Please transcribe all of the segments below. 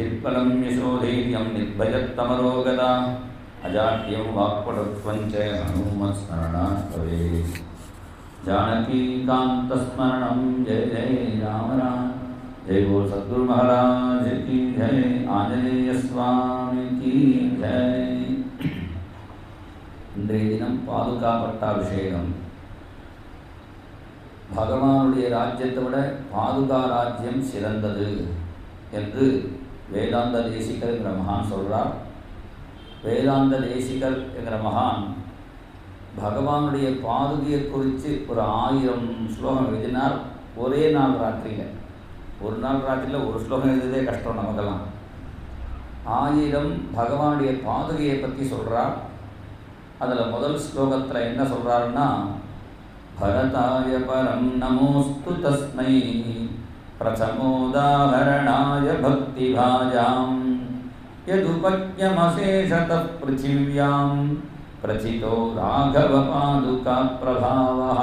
निर्बलं यशोधैर्यं निर्भयत्तमरोगता अजाड्यं वाक्पटुत्वञ्च हनुमत्स्मरणात् भवेत्। जानकीकान्तस्मरणं जय जय राम राम। जय बोल सद्गुरु महाराज की जय, आंजनेय स्वामी की जय। இன்றைய தினம் பாதுகா பட்டாபிஷேகம். பகவானுடைய ராஜ்யத்தை விட பாதுகா ராஜ்யம் சிறந்தது என்று வேதாந்த தேசிகர் என்கிற மகான் சொல்கிறார். வேதாந்த தேசிகர் என்கிற மகான் பகவானுடைய பாதுகையை குறித்து ஒரு 1000 ஸ்லோகம் எழுதினார் ஒரே நாள் ராத்திரியில். ஒரு நாள் ராத்திரியில் ஒரு ஸ்லோகம் எழுதுதே கஷ்டம் நமக்கெல்லாம். 1000 பகவானுடைய பாதுகையை பற்றி சொல்கிறார். அதில் முதல் ஸ்லோகத்தில் என்ன சொல்கிறாருன்னா, பரதாய பரம் நமோஸ்து தஸ்மை பிரசமோதாஹரணாய பக்தி பாஜாம் யதுபக்யமசேஷதः பிருथिव्याம் பிரசிதோ ராகவ பாதுகா பிரபாவஹ.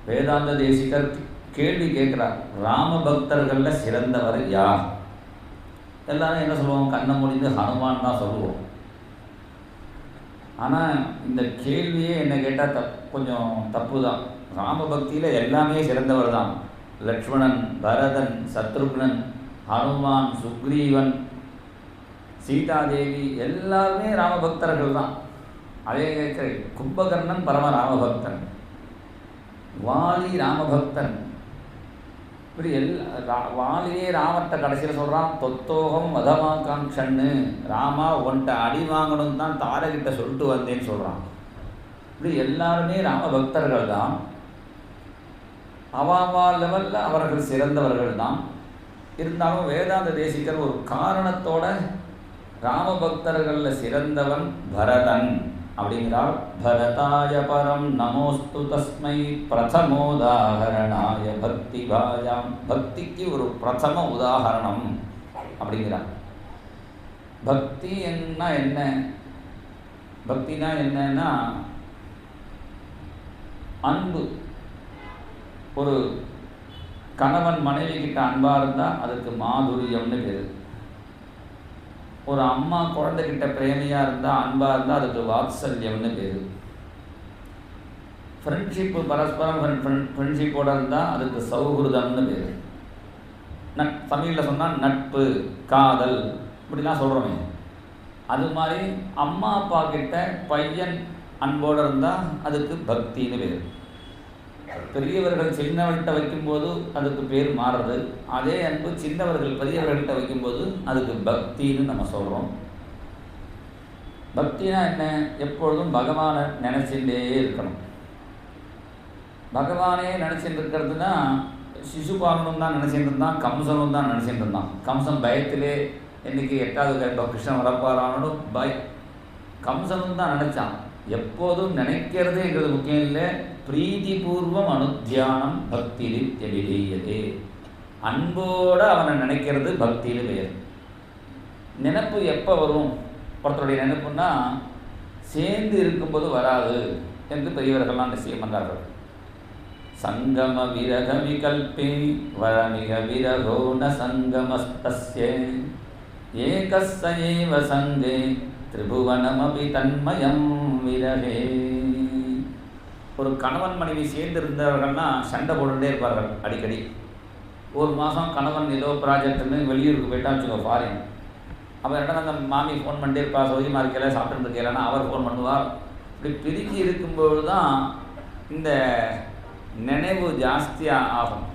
வேதாந்த தேசிகர் கேள்வி கேட்குறார், ராம பக்தர்களில் சிறந்தவர் யார்? எல்லாரும் என்ன சொல்லுவோம்? கண்ணை மூடிந்து ஹனுமான் தான் சொல்லுவோம். ஆனால் இந்த கேள்வியே என்ன கேட்டால் கொஞ்சம் தப்பு தான். ராமபக்தியில் எல்லாமே சிறந்தவர் தான். லக்ஷ்மணன், பரதன், சத்ருக்னன், ஹனுமான், சுக்ரீவன், சீதாதேவி எல்லாருமே ராமபக்தர்கள் தான். அதே கும்பகர்ணன் பரம ராமபக்தன், வாலி ராமபக்தன். இப்படி வாலியே ராமத்தை கடைசியில் சொல்கிறான், தொத்தோகம் மதமாகாங்ஷன்னு, ராமா உன்ட்ட அடி வாங்கணும் தான் தாரகிட்ட சொல்லிட்டு வந்தேன்னு சொல்கிறான். இப்படி எல்லாருமே ராம பக்தர்கள் தான். அவாவா லெவலில் அவர்கள் சிறந்தவர்கள் தான். இருந்தாலும் வேதாந்த தேசிகர் ஒரு காரணத்தோட ராம பக்தர்களில் சிறந்தவன் பரதன் அப்படிங்கிறார். பரதாய பரம் நமோஸ்து தஸ்மை பிரதமோதாஹரணாய பக்தி பாஜாம். பக்திக்கு ஒரு பிரதம உதாகரணம் அப்படிங்கிறார். பக்தி என்ன? பக்தினா என்னன்னா அன்பு. ஒரு கணவன் மனைவி கிட்ட அன்பாக இருந்தால் அதுக்கு மாதுரியம்னு பேர். ஒரு அம்மா குழந்தைகிட்ட பிரேமையாக இருந்தால் அன்பாக இருந்தால் அதுக்கு வாத்சல்யம்னு பேர். ஃப்ரெண்ட்ஷிப்பு பரஸ்பரம் ஃப்ரெண்ட்ஷிப்போடு இருந்தால் அதுக்கு சௌஹൃதம்னு பேர். தமிழில் சொன்னால் நட்பு, காதல் இப்படிலாம் சொல்கிறோமே. அது மாதிரி அம்மா அப்பா கிட்ட பையன் அன்போடு இருந்தால் அதுக்கு பக்தின்னு பேர். பெரியவர்கள் சின்னவர்கிட்ட வைக்கும்போது அதுக்கு பேர் மாறுறது. அதே அன்பு சின்னவர்கள் பெரியவர்கள்ட்ட வைக்கும்போது அதுக்கு பக்தின்னு நம்ம சொல்கிறோம். பக்தினா என்ன? எப்பொழுதும் பகவானை நினச்சிட்டே இருக்கணும். பகவானே நினச்சிட்டு இருக்கிறதுனா சிசுபாலனும் தான் நினச்சிட்டு இருந்தான், கம்சனும் தான் நினச்சிட்டு இருந்தான். கம்சன் பயத்திலே இன்றைக்கி 8வது கிருஷ்ணன் வரப்பாரானு கம்சனும் தான் நினச்சான். எப்போதும் நினைக்கிறதுங்கிறது முக்கியம் இல்லை. பிரீதிபூர்வம் அனுத்தியானம் பக்தியில் தெளியதே. அன்போடு அவனை நினைக்கிறது பக்தியில் பெயர். நினைப்பு எப்போ வரும்? ஒருத்தருடைய நினைப்புன்னா சேர்ந்து இருக்கும்போது வராது என்று பெரியவர்கள்லாம் நிச்சயம் பண்ணார்கள். சங்கம விரக விகல்பே வரமிக விரகோ ந சங்கமஸ்தஸ்ய ஏகஸ்ஸ ஏவ சங்கே திரிபுவனமபி தன்மயம் விரகே. ஒரு கணவன் மனைவி சேர்ந்து இருந்தவர்கள்னா சண்டை போட்டுகிட்டே இருப்பார்கள் அடிக்கடி. ஒரு மாதம் கணவன் ஏதோ ப்ராஜெக்ட்னு வெளியூருக்கு போயிட்டா வச்சுக்கோ, ஃபாரின். அப்போ என்ன அந்த மாமி ஃபோன் பண்ணிட்டே இருப்பா, சௌரியமாக இருக்கல, சாப்பிட்டு இருக்கலன்னா அவர் ஃபோன் பண்ணுவார். இப்படி பிரிஞ்சு இருக்கும்போது தான் இந்த நினைவு ஜாஸ்தியாக ஆகும்.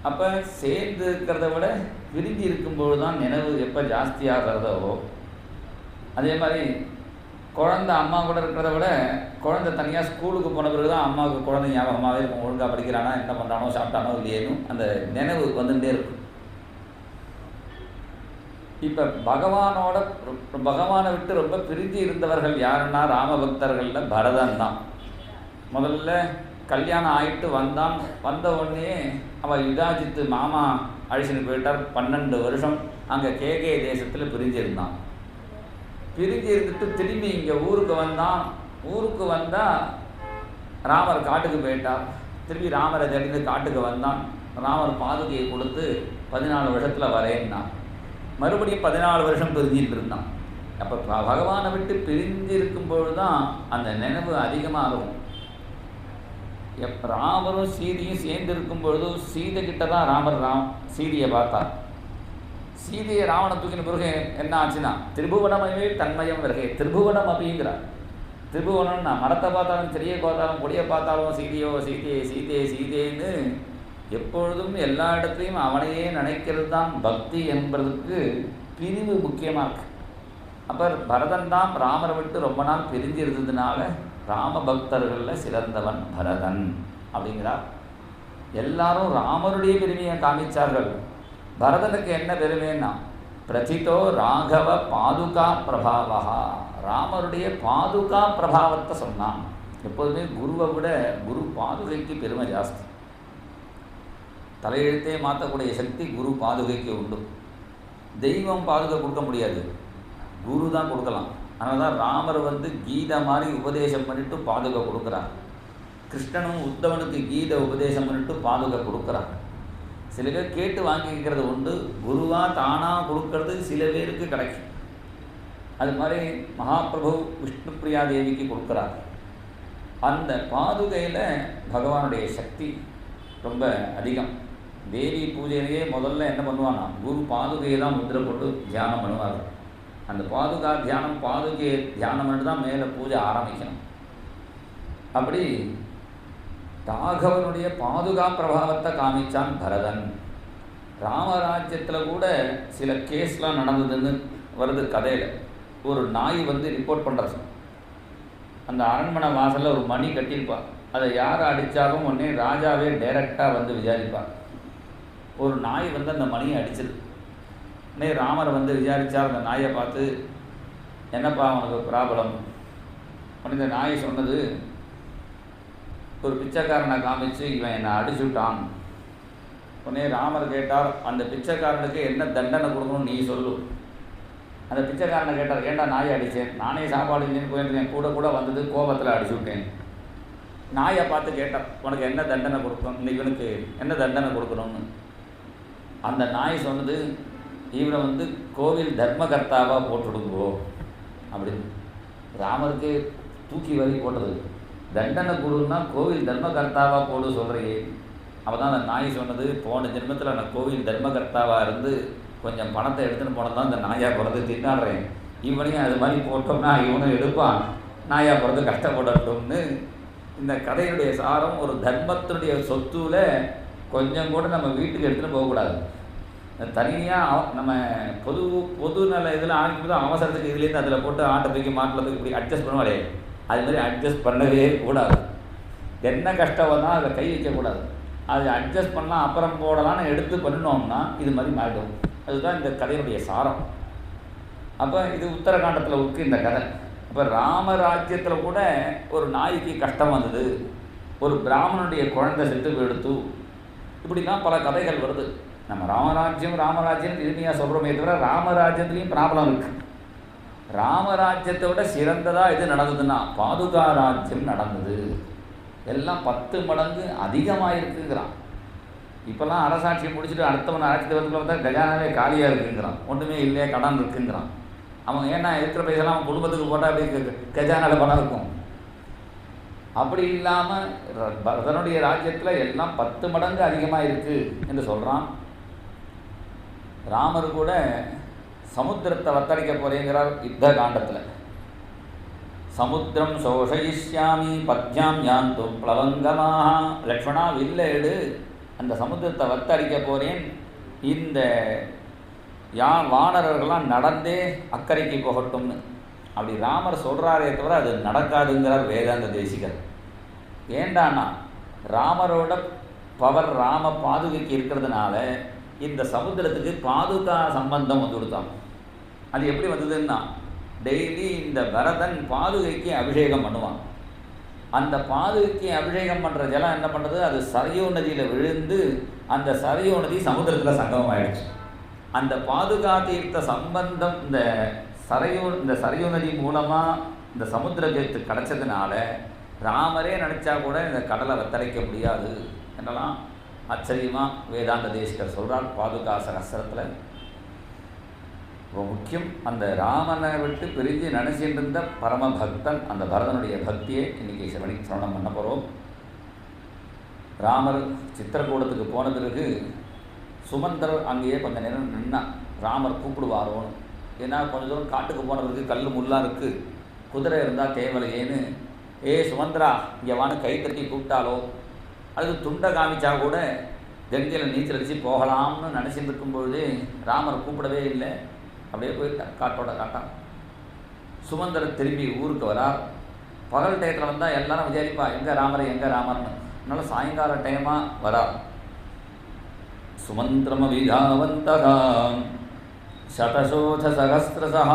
அப்போ சேர்ந்து இருக்கிறத விட பிரிஞ்சு இருக்கும்போது தான் நினைவு எப்போ ஜாஸ்தியாகிறதோ. அதே மாதிரி குழந்தை அம்மா கூட இருக்கிறத விட குழந்தை தனியாக ஸ்கூலுக்கு போன பிறகு தான் அம்மாவுக்கு குழந்தை ஞாபகமாகவே இருக்கும். ஒழுங்காக படிக்கிறானா, என்ன பண்ணுறானோ, சாப்பிட்டானோ இல்லையேனும் அந்த நினைவு வந்துகிட்டே இருக்கும். இப்போ பகவானை விட்டு ரொம்ப பிரிஞ்சு இருந்தவர்கள் யாருன்னா ராமபக்தர்களில் பரதன் தான். முதல்ல கல்யாணம் ஆகிட்டு வந்த உடனே அவள் யுதாஜித்து மாமா அழிச்சுன்னு போயிட்டார். 12 வருஷம் அங்கே கேகே தேசத்தில் பிரிஞ்சிருந்தான். பிரிஞ்சு இருந்துட்டு திரும்பி இங்கே ஊருக்கு வந்தான். ஊருக்கு வந்தால் ராமர் காட்டுக்கு போயிட்டார். திரும்பி ராமரை தேடிந்து காட்டுக்கு வந்தான். ராமர் பாதுகையை கொடுத்து 14 வருஷத்தில் வரேன்னா மறுபடியும் 14 வருஷம் பிரிஞ்சிட்டு இருந்தான். அப்போ பகவானை விட்டு பிரிஞ்சு இருக்கும்பொழுது தான் அந்த நினைவு அதிகமாக இருக்கும். ராமரும் சீதையும் சேர்ந்து இருக்கும் பொழுது சீதை கிட்ட தான் ராமர் சீதையை பார்த்தார். சீதையை ராவண தூக்கின பிறகு என்ன ஆச்சுன்னா திரிபுவனமே தன்மயம் வருகை திரிபுவனம் அப்படிங்கிறார். திரிபுவனம்னா மரத்தை பார்த்தாலும் செடியை பார்த்தாலும் கொடியை பார்த்தாலும் சீதையோ சீதையே சீதையே சீதைன்னு எப்பொழுதும் எல்லா இடத்துலையும் அவனையே நினைக்கிறது தான் பக்தி என்பதற்கு பிரிவு முக்கியமாக இருக்கு. அப்போ பரதன் தான் ராமரை விட்டு ரொம்ப நாள் பிரிஞ்சு இருந்ததுனால ராம பக்தர்களில் சிறந்தவன் பரதன் அப்படிங்கிறார். எல்லாரும் ராமருடைய பெருமையை காமிச்சார்கள். பரதனுக்கு என்ன பெருமைன்னா பிரதிதோ ராகவ பாதுகா பிரபாவா, ராமருடைய பாதுகா பிரபாவத்தை சொன்னான். எப்போதுமே குருவை விட குரு பாதுகைக்கு பெருமை ஜாஸ்தி. தலையெழுத்தே மாற்றக்கூடிய சக்தி குரு பாதுகைக்கு உண்டு. தெய்வம் பாதுகை கொடுக்க முடியாது, குரு தான் கொடுக்கலாம். அதனால தான் ராமர் கீதை மாதிரி உபதேசம் பண்ணிட்டு பாதுகை கொடுக்குறார். கிருஷ்ணனும் உத்தவனுக்கு கீதை உபதேசம் பண்ணிட்டு பாதுகை கொடுக்குறார். சில பேர் கேட்டு வாங்கிக்கிறது உண்டு, குருவாக தானாக கொடுக்கறது சில பேருக்கு கிடைக்கும். அது மாதிரி மகாபிரபு விஷ்ணு பிரியா தேவிக்கு கொடுக்குறார். அந்த பாதுகையில் பகவானுடைய சக்தி ரொம்ப அதிகம். தேவி பூஜையிலேயே முதல்ல என்ன பண்ணுவான்னா குரு பாதுகையை தான் முத்திரை போட்டு தியானம் பண்ணுவார். அந்த பாதுகா தியானம் பாதுகையை தியானம் பண்ணி தான் மேலே பூஜை ஆரம்பிக்கணும். அப்படி ராகவனுடைய பாதுகா பிரபாவத்தை காமிச்சான் பரதன். ராமராஜ்யத்தில் கூட சில கேஸ்லாம் நடந்ததுன்னு வருது கதையில். ஒரு நாய் ரிப்போர்ட் பண்ணுறது. அந்த அரண்மனை வாசலில் ஒரு மணி கட்டியிருப்பாள். அதை யாரை அடித்தாலும் உடனே ராஜாவே டைரெக்டாக விசாரிப்பார். ஒரு நாய் அந்த மணியை அடிச்சது. உடனே ராமரை விசாரித்தார். அந்த நாயை பார்த்து என்னப்பா அவனுக்கு ப்ராப்ளம்? உடனே இந்த நாய் சொன்னது, ஒரு பிச்சைக்காரனை காமிச்சு இவன் என்னை அடிச்சுட்டான். உடனே ராமர் கேட்டார், அந்த பிச்சைக்காரனுக்கு என்ன தண்டனை கொடுக்கணும்னு நீ சொல்லு. அந்த பிச்சைக்காரனை கேட்டார், ஏன்டா நாயை அடித்தேன்? நானே சாப்பாடு இல்லைன்னு போயிருக்கேன், கூட கூட வந்தது, கோபத்தில் அடிச்சு விட்டேன். நாயை பார்த்து கேட்டார், உனக்கு என்ன தண்டனை கொடுக்கணும், இந்த இவனுக்கு என்ன தண்டனை கொடுக்கணும்னு. அந்த நாய் சொன்னது, இவனை கோவில் தர்மகர்த்தாவாக போட்டுடுங்கோ அப்படின்னு. ராமருக்கு தூக்கி வரி போட்டது. தண்டனை கொடுன்னா கோவில் தர்மகர்த்தாவாக போடு சொல்கிறையே. அப்போ தான் அந்த நாய் சொன்னது, போன ஜென்மத்தில் நான் கோவில் தர்மகர்த்தாவாக இருந்து கொஞ்சம் பணத்தை எடுத்துன்னு போனது தான் இந்த நாயாக பிறந்து தின்னாடுறேன். இவனையும் அது மாதிரி போட்டோம்னா இவனும் எடுப்பான், நாயாக பிறந்து கஷ்டப்படட்டும்னு. இந்த கதையுடைய சாரம், ஒரு தர்மத்தினுடைய சொத்துல கொஞ்சம் கூட நம்ம வீட்டுக்கு எடுத்துகிட்டு போகக்கூடாது. தனியாக நம்ம பொது நல்ல இதில் ஆரம்பிக்கும் அவசரத்துக்கு இதுலேருந்து அதில் போட்டு ஆட்டை தூக்கி மாட்டில் இப்படி அட்ஜஸ்ட் பண்ணுவாளே, அது மாதிரி அட்ஜஸ்ட் பண்ணவே கூடாது. என்ன கஷ்டம் வந்தால் அதில் கை வைக்கக்கூடாது. அது அட்ஜஸ்ட் பண்ணலாம், அப்புறம் போடலான்னு எடுத்து பண்ணினோம்னா இது மாதிரி மாறிடும். அதுதான் இந்த கதையினுடைய சாரம். அப்போ இது உத்தரகாண்டத்தில் இருக்கு இந்த கதை. அப்போ ராமராஜ்யத்தில் கூட ஒரு நாய்க்கு கஷ்டம் வந்தது, ஒரு பிராமணனுடைய குழந்தை செத்து போயிடுத்து, இப்படிலாம் பல கதைகள் வருது. நம்ம ராமராஜ்யம் எளிமையாக சொல்கிறோமே தவிர ராமராஜ்யத்துலேயும் ப்ராப்ளம் இருக்குது. ராமராஜ்யத்தை விட சிறந்ததாக எது நடந்ததுன்னா பாதுகா ராஜ்யம் நடந்தது. எல்லாம் 10 மடங்கு அதிகமாக இருக்குங்கிறான். இப்போல்லாம் அரசாட்சியை முடிச்சுட்டு அடுத்தவன் ஆட்சி வந்து கஜானாவே காலியாக இருக்குங்கிறான், ஒன்றுமே இல்லையா, கடன் இருக்குங்கிறான். அவன் ஏன்னா இருக்கிற பைசெல்லாம் அவன் குடும்பத்துக்கு போட்டால் அப்படி கஜானாவில் பணம் இருக்கும். அப்படி இல்லாமல் பரதனுடைய ராஜ்யத்தில் எல்லாம் 10 மடங்கு அதிகமாக இருக்குது என்று சொல்கிறான். ராமர் கூட சமுத்திரத்தை வத்தடிக்க போகிறேங்கிறார் யுத்த காண்டத்தில். சமுத்திரம் சோஷயிஷ்யாமி பத்யாம் யாந்து பிளவங்கமாக, லக்ஷ்மணா வில்லேடு, அந்த சமுத்திரத்தை வத்தடிக்க போகிறேன், இந்த வானரர்கள்லாம் நடந்தே அக்கறைக்கு போகட்டும்னு அப்படி ராமர் சொல்கிறாரே தவிர அது நடக்காதுங்கிறார் வேதாந்த தேசிகர். ஏண்டானா ராமரோட பவர் ராம பாதுகைக்கு இருக்கிறதுனால இந்த சமுத்திரத்துக்கு பாதுகா சம்பந்தம் கொடுத்தான். அது எப்படி வந்ததுன்னா, டெய்லி இந்த பரதன் பாதுகைக்கு அபிஷேகம் பண்ணுவான். அந்த பாதுகைக்கு அபிஷேகம் பண்ணுற ஜலம் என்ன பண்ணுறது, அது சரையூ நதியில் விழுந்து அந்த சரையூ நதி சமுத்திரத்தில் சங்கமம் ஆயிடுச்சு. அந்த பாதுகா தீர்த்த சம்பந்தம் இந்த சரையூ நதி மூலமாக இந்த சமுத்திரத்துக்கு கிடச்சதுனால ராமரே நினச்சா கூட இந்த கடலை வத்தடைக்க முடியாது என்றெல்லாம் ஆச்சரியமாக வேதாந்த தேசிகர் சொல்கிறார் பாதுகா சகஸ்திரத்தில். ரொம்ப முக்கியம், அந்த ராமனை விட்டு பிரிஞ்சு நினச்சிட்டு இருந்த பரமபக்தன் அந்த பரதனுடைய பக்தியை இன்றைக்கி சிரவணம் பண்ண போகிறோம். ராமர் சித்திரக்கூடத்துக்கு போன பிறகு சுமந்தரர் அங்கேயே கொஞ்சம் நேரம் நின்னா ராமர் கூப்பிடுவாரோன்னு. ஏன்னா கொஞ்சம் தூரம் காட்டுக்கு போன பிறகு கல் முள்ளாக இருக்குது, குதிரை இருந்தால் தேவலையேன்னு சுமந்திரா இங்கே வான்னு கை தட்டி கூப்பிட்டாலோ அது துண்டை காமிச்சா கூட கங்கையில் நீச்சல் அடித்து போகலாம்னு நினச்சிட்டு இருக்கும்பொழுது ராமர் கூப்பிடவே இல்லை, அப்படியே போயிட்டார் காட்டோட காட்டான். சுமந்தரர் திரும்பி ஊருக்கு வரார். பகல் டயத்தில் வந்தால் எல்லாரும் விசாரிப்பா எங்கே ராமர் எங்கே ராமர்னு. அதனால் சாயங்கால டைமாக வரார். சுமந்திரம விதாவந்தகா சதசோத சகஸ்திரசஹ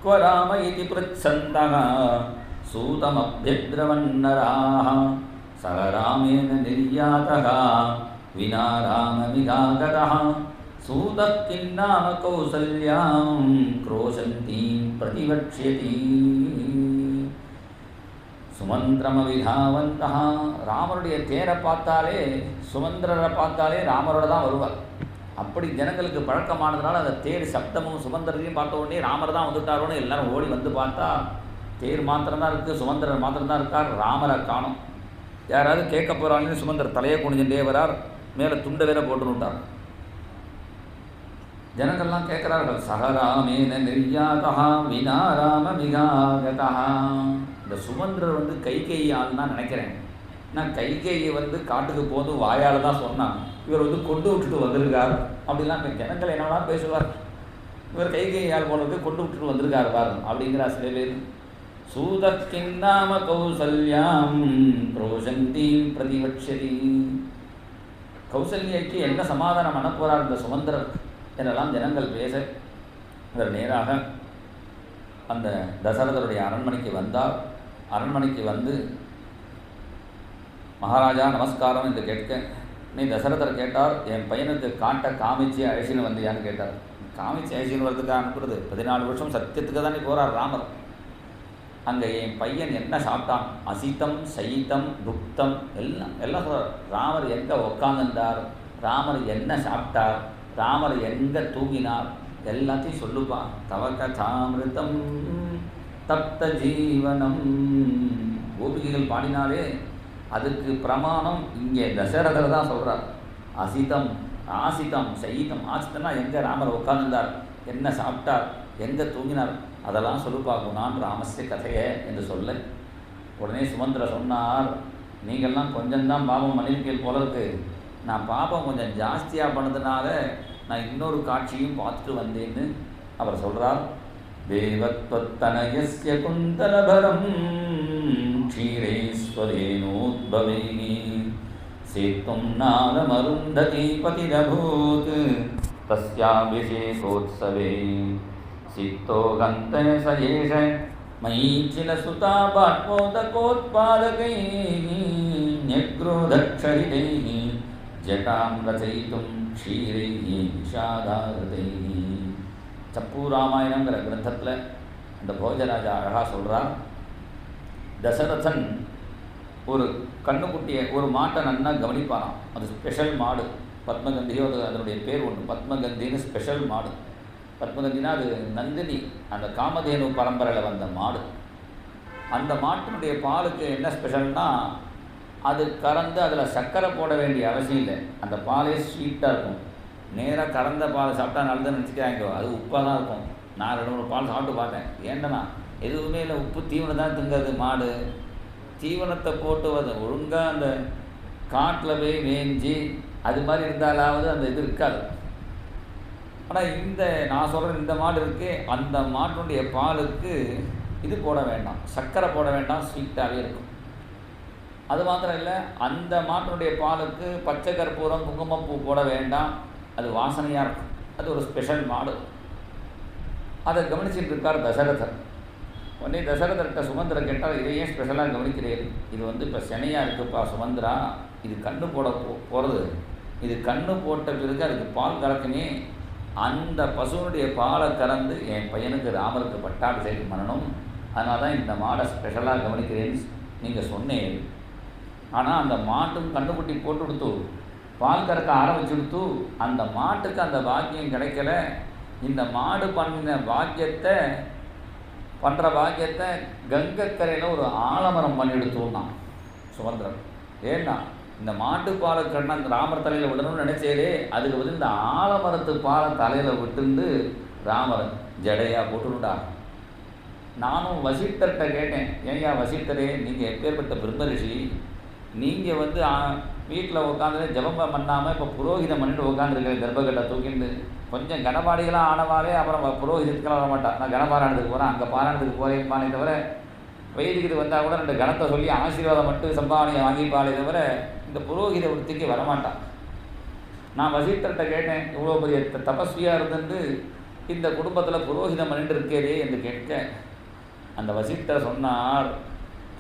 क्व राम इति पृच्छन्तः सूतमभ्यद्रवन्नराः सह रामेण निर्यातः विना राममिगागतः सूतः किन्नाम कौसल्यां क्रोशन्तीं प्रतिवक्ष्यति. சுமந்திரம விதாவந்தா, ராமருடைய தேரை பார்த்தாலே சுமந்திரரை பார்த்தாலே ராமரோட தான் வருவார். அப்படி ஜனங்களுக்கு பழக்கமானதுனால அந்த தேர் சப்தமும் சுமந்திரரையும் பார்த்த உடனே ராமர் தான் வந்துட்டாரோன்னு எல்லாரும் ஓடி வந்து பார்த்தா தேர் மாத்திரம்தான் இருக்குது, சுமந்திரர் மாத்திரம்தான் இருக்கார், ராமரை காணும். யாராவது கேட்க போகிறாங்கன்னு சுமந்திரர் தலையை குனிஞ்சுட்டே வரார், மேலே துண்டை வேற போட்டுனுட்டார். ஜனங்கள்லாம் கேட்குறார்கள், சகராமேன நிர்யாதா வினா ராம மிகாகதா. இந்த சுமந்திரர் வந்து கைகேயான்னு தான் நினைக்கிறேன். நான் கைகேயை வந்து காட்டுக்கு போது வாயால் தான் சொன்னான், இவர் வந்து கொண்டு விட்டுட்டு வந்திருக்கார் அப்படிலாம் ஜனங்கள் என்னன்னா பேசுவார். இவர் கைகேயால் போனது கொண்டு விட்டுட்டு வந்திருக்கார் பாரு அப்படிங்கிறா சில பேர். சூதக்கின்னாம கௌசல்யாம் ரோஷந்தீம் பிரதிவக்ஷதி. கௌசல்யக்கு என்ன சமாதானம் பண்ண போகிறார் இந்த சுமந்திரர் என்றெல்லாம் ஜனங்கள் பேச, இவர் நேராக அந்த தசரதருடைய அரண்மனைக்கு வந்தார். அரண்மனைக்கு வந்து மகாராஜா நமஸ்காரம் என்று கேட்க, நீ தசரதர் கேட்டார், என் பையனுக்கு காட்டை காமிச்சு அழைச்சின்னு வந்தியான்னு கேட்டார். காமிச்சு அழைச்சின்னு வரதுக்காக அனுப்புறது 14 வருஷம் சத்தியத்துக்கு தான் நீ போகிறார் ராமர். அங்கே என் பையன் என்ன சாப்பிட்டான், அசித்தம் சயித்தம் துக்தம் எல்லாம் சொல்கிறார். ராமர் எங்கே உக்காந்துட்டார், ராமர் என்ன சாப்பிட்டார், ராமர் எங்கே தூங்கினார் எல்லாத்தையும் சொல்லுப்பா. தவகதாமிருதம் தப்த ஜீவனம். கோபிகைகள் பாடினாலே அதுக்கு பிரமாணம் இங்கே தசரதர் தான் சொல்கிறார். அசிதம் ஆசிதம் சயிதம். ஆசித்தம்னா எங்கே ராமர் உட்கார்ந்தார், என்ன சாப்பிட்டார், எங்கே தூங்கினார் அதெல்லாம் சொல்லுப்பா குணான் ராமஸ்ய கதையை என்று சொல்ல, உடனே சுமந்திர சொன்னார், நீங்கள்லாம் கொஞ்சம்தான் பாபம் பண்ணியிருக்கீள் போல இருக்கு, நான் பாபம் கொஞ்சம் ஜாஸ்தியாக பண்ணதுனால நான் இன்னொரு காட்சியும் பார்த்துட்டு வந்தேன்னு அவர் சொல்கிறார். தேவத்வத்தனயஸ்ய குந்தலபரம் க்ஷீரேஸ்வரேனோத்பவே சேத்தும் நாலமருந்ததி பதிரபூத் தஸ்யாபிஷேகோத்சவே சித்தோ கந்தே சயேஷ மயீச்சிலசுதா பாட்மோதகோத்பாதகைः ஞக்ரோதக்ஷரிதைः ஜட்டாம் ரச்சயித்தும் க்ஷீரைः விஷாதாரதைः. சப்பு ராமாயணங்கிற கிரந்தத்தில் அந்த போஜராஜா அழகாக சொல்கிறார். தசரதன் ஒரு கண்ணுக்குட்டியை ஒரு மாட்டை நன்னா கவனிப்பாராம். அது ஸ்பெஷல் மாடு, பத்மகந்தியோ அது அதனுடைய பேர் ஒன்று, பத்மகந்தின்னு ஸ்பெஷல் மாடு. பத்மகந்தினா அது நந்தினி, அந்த காமதேனு பரம்பரையில் வந்த மாடு. அந்த மாட்டினுடைய பாலுக்கு என்ன ஸ்பெஷல்னால் அது கறந்து அதில் சர்க்கரை போட வேண்டிய அவசியம் இல்லை. அந்த பாலே ஸ்வீட்டாக இருக்கும். நேராக கறந்த பால் சாப்பிட்டா நல்லதுன்னு நினச்சிக்கிறாங்க, அது உப்பாக தான் இருக்கும். நான் 2-3 பால் சாப்பிட்டு பார்த்தேன். ஏண்டனா எதுவுமே இல்லை, உப்பு தீவனம் தான் திங்கிறது மாடு. தீவனத்தை போட்டு அது ஒழுங்காக அந்த காட்டில் போய் மேய்ஞ்சி அது மாதிரி இருந்தாலாவது அந்த இது இருக்காது. ஆனால் இந்த நான் சொல்கிற இந்த மாடு இருக்கே, அந்த மாட்டினுடைய பாலுக்கு இது போட வேண்டாம், சர்க்கரை போட வேண்டாம், ஸ்வீட்டாகவே இருக்கும். அது மாத்திரம் இல்லை, அந்த மாட்டினுடைய பாலுக்கு பச்சை கற்பூரம் குங்குமப்பூ போட வேண்டாம், அது வாசனையாக இருக்கும். அது ஒரு ஸ்பெஷல் மாடு. அதை கவனிச்சுட்டு இருக்கார் தசரதர். உடனே தசரதர்கிட்ட சுமந்திர கேட்டால், இதை ஏன் ஸ்பெஷலாக கவனிக்கிறீர், இது வந்து இப்போ செனையாக இருக்குப்பா சுமந்திரா, இது கண்ணு போட போகிறது, இது கண்ணு போட்ட பிறகு அதுக்கு பால் கறக்குமே, அந்த பசுவனுடைய பாலை கறந்து என் பையனுக்கு ராமருக்கு பட்டாபிஷேகம் பண்ணணும், அதனால தான் இந்த மாடை ஸ்பெஷலாக கவனிக்கிறேன்னு நீங்கள் சொன்னேன். ஆனால் அந்த மாட்டும் கண்ணுக்குட்டி போட்டு கொடுத்து பால் கறக்க ஆரம்பிச்சுடுத்து அந்த மாட்டுக்கு அந்த பாக்கியம் கிடைக்கல. இந்த மாடு பண்ணுற பாக்கியத்தை கங்கைக்கரையில் ஒரு ஆலமரம் பண்ணி எடுத்துனான் சுமந்திரன். ஏன்னா இந்த மாட்டுப்பாலை கண்ணா அந்த ராமர் தலையில் விடணும்னு நினைச்சேரே, அதுக்கு வந்து இந்த ஆலமரத்து பாலை தலையில் விட்டுண்டு ராமர் ஜடையா போட்டுட்டார். நானும் வசிஷ்டர்கிட்ட கேட்டேன், ஏன்யா வசிஷ்டரே, நீங்கள் எப்பேற்பட்ட பிரம்மரிஷி, நீங்கள் வந்து வீட்டில் உட்காந்து ஜபம் பண்ணாமல் இப்போ புரோகிதம் பண்ணிட்டு உட்காந்துருக்கிற கர்ப்பகட்டை தூக்கிட்டு கொஞ்சம் கனபாடிகளாக ஆனவாலே அப்புறம் புரோகிதத்துக்கெல்லாம் வர மாட்டான். நான் கனபாராயணத்துக்கு போகிறேன், அங்கே பாராயணத்துக்கு போகிறேன்பானே தவிர வைதிக்கு வந்தால் கூட 2 கணத்தை சொல்லி ஆசீர்வாதம் மட்டும் சம்பாவனையை வாங்கிப்பாலே தவிர இந்த புரோகித விருத்திக்கு வரமாட்டான். நான் வசிஷ்டர்கிட்ட கேட்டேன், இவ்வளோ பெரிய தபஸ்வியாக இருந்துட்டு இந்த குடும்பத்தில் புரோகிதம் பண்ணிட்டு இருக்கேரே என்று கேட்க, அந்த வசிஷ்டர் சொன்னார்,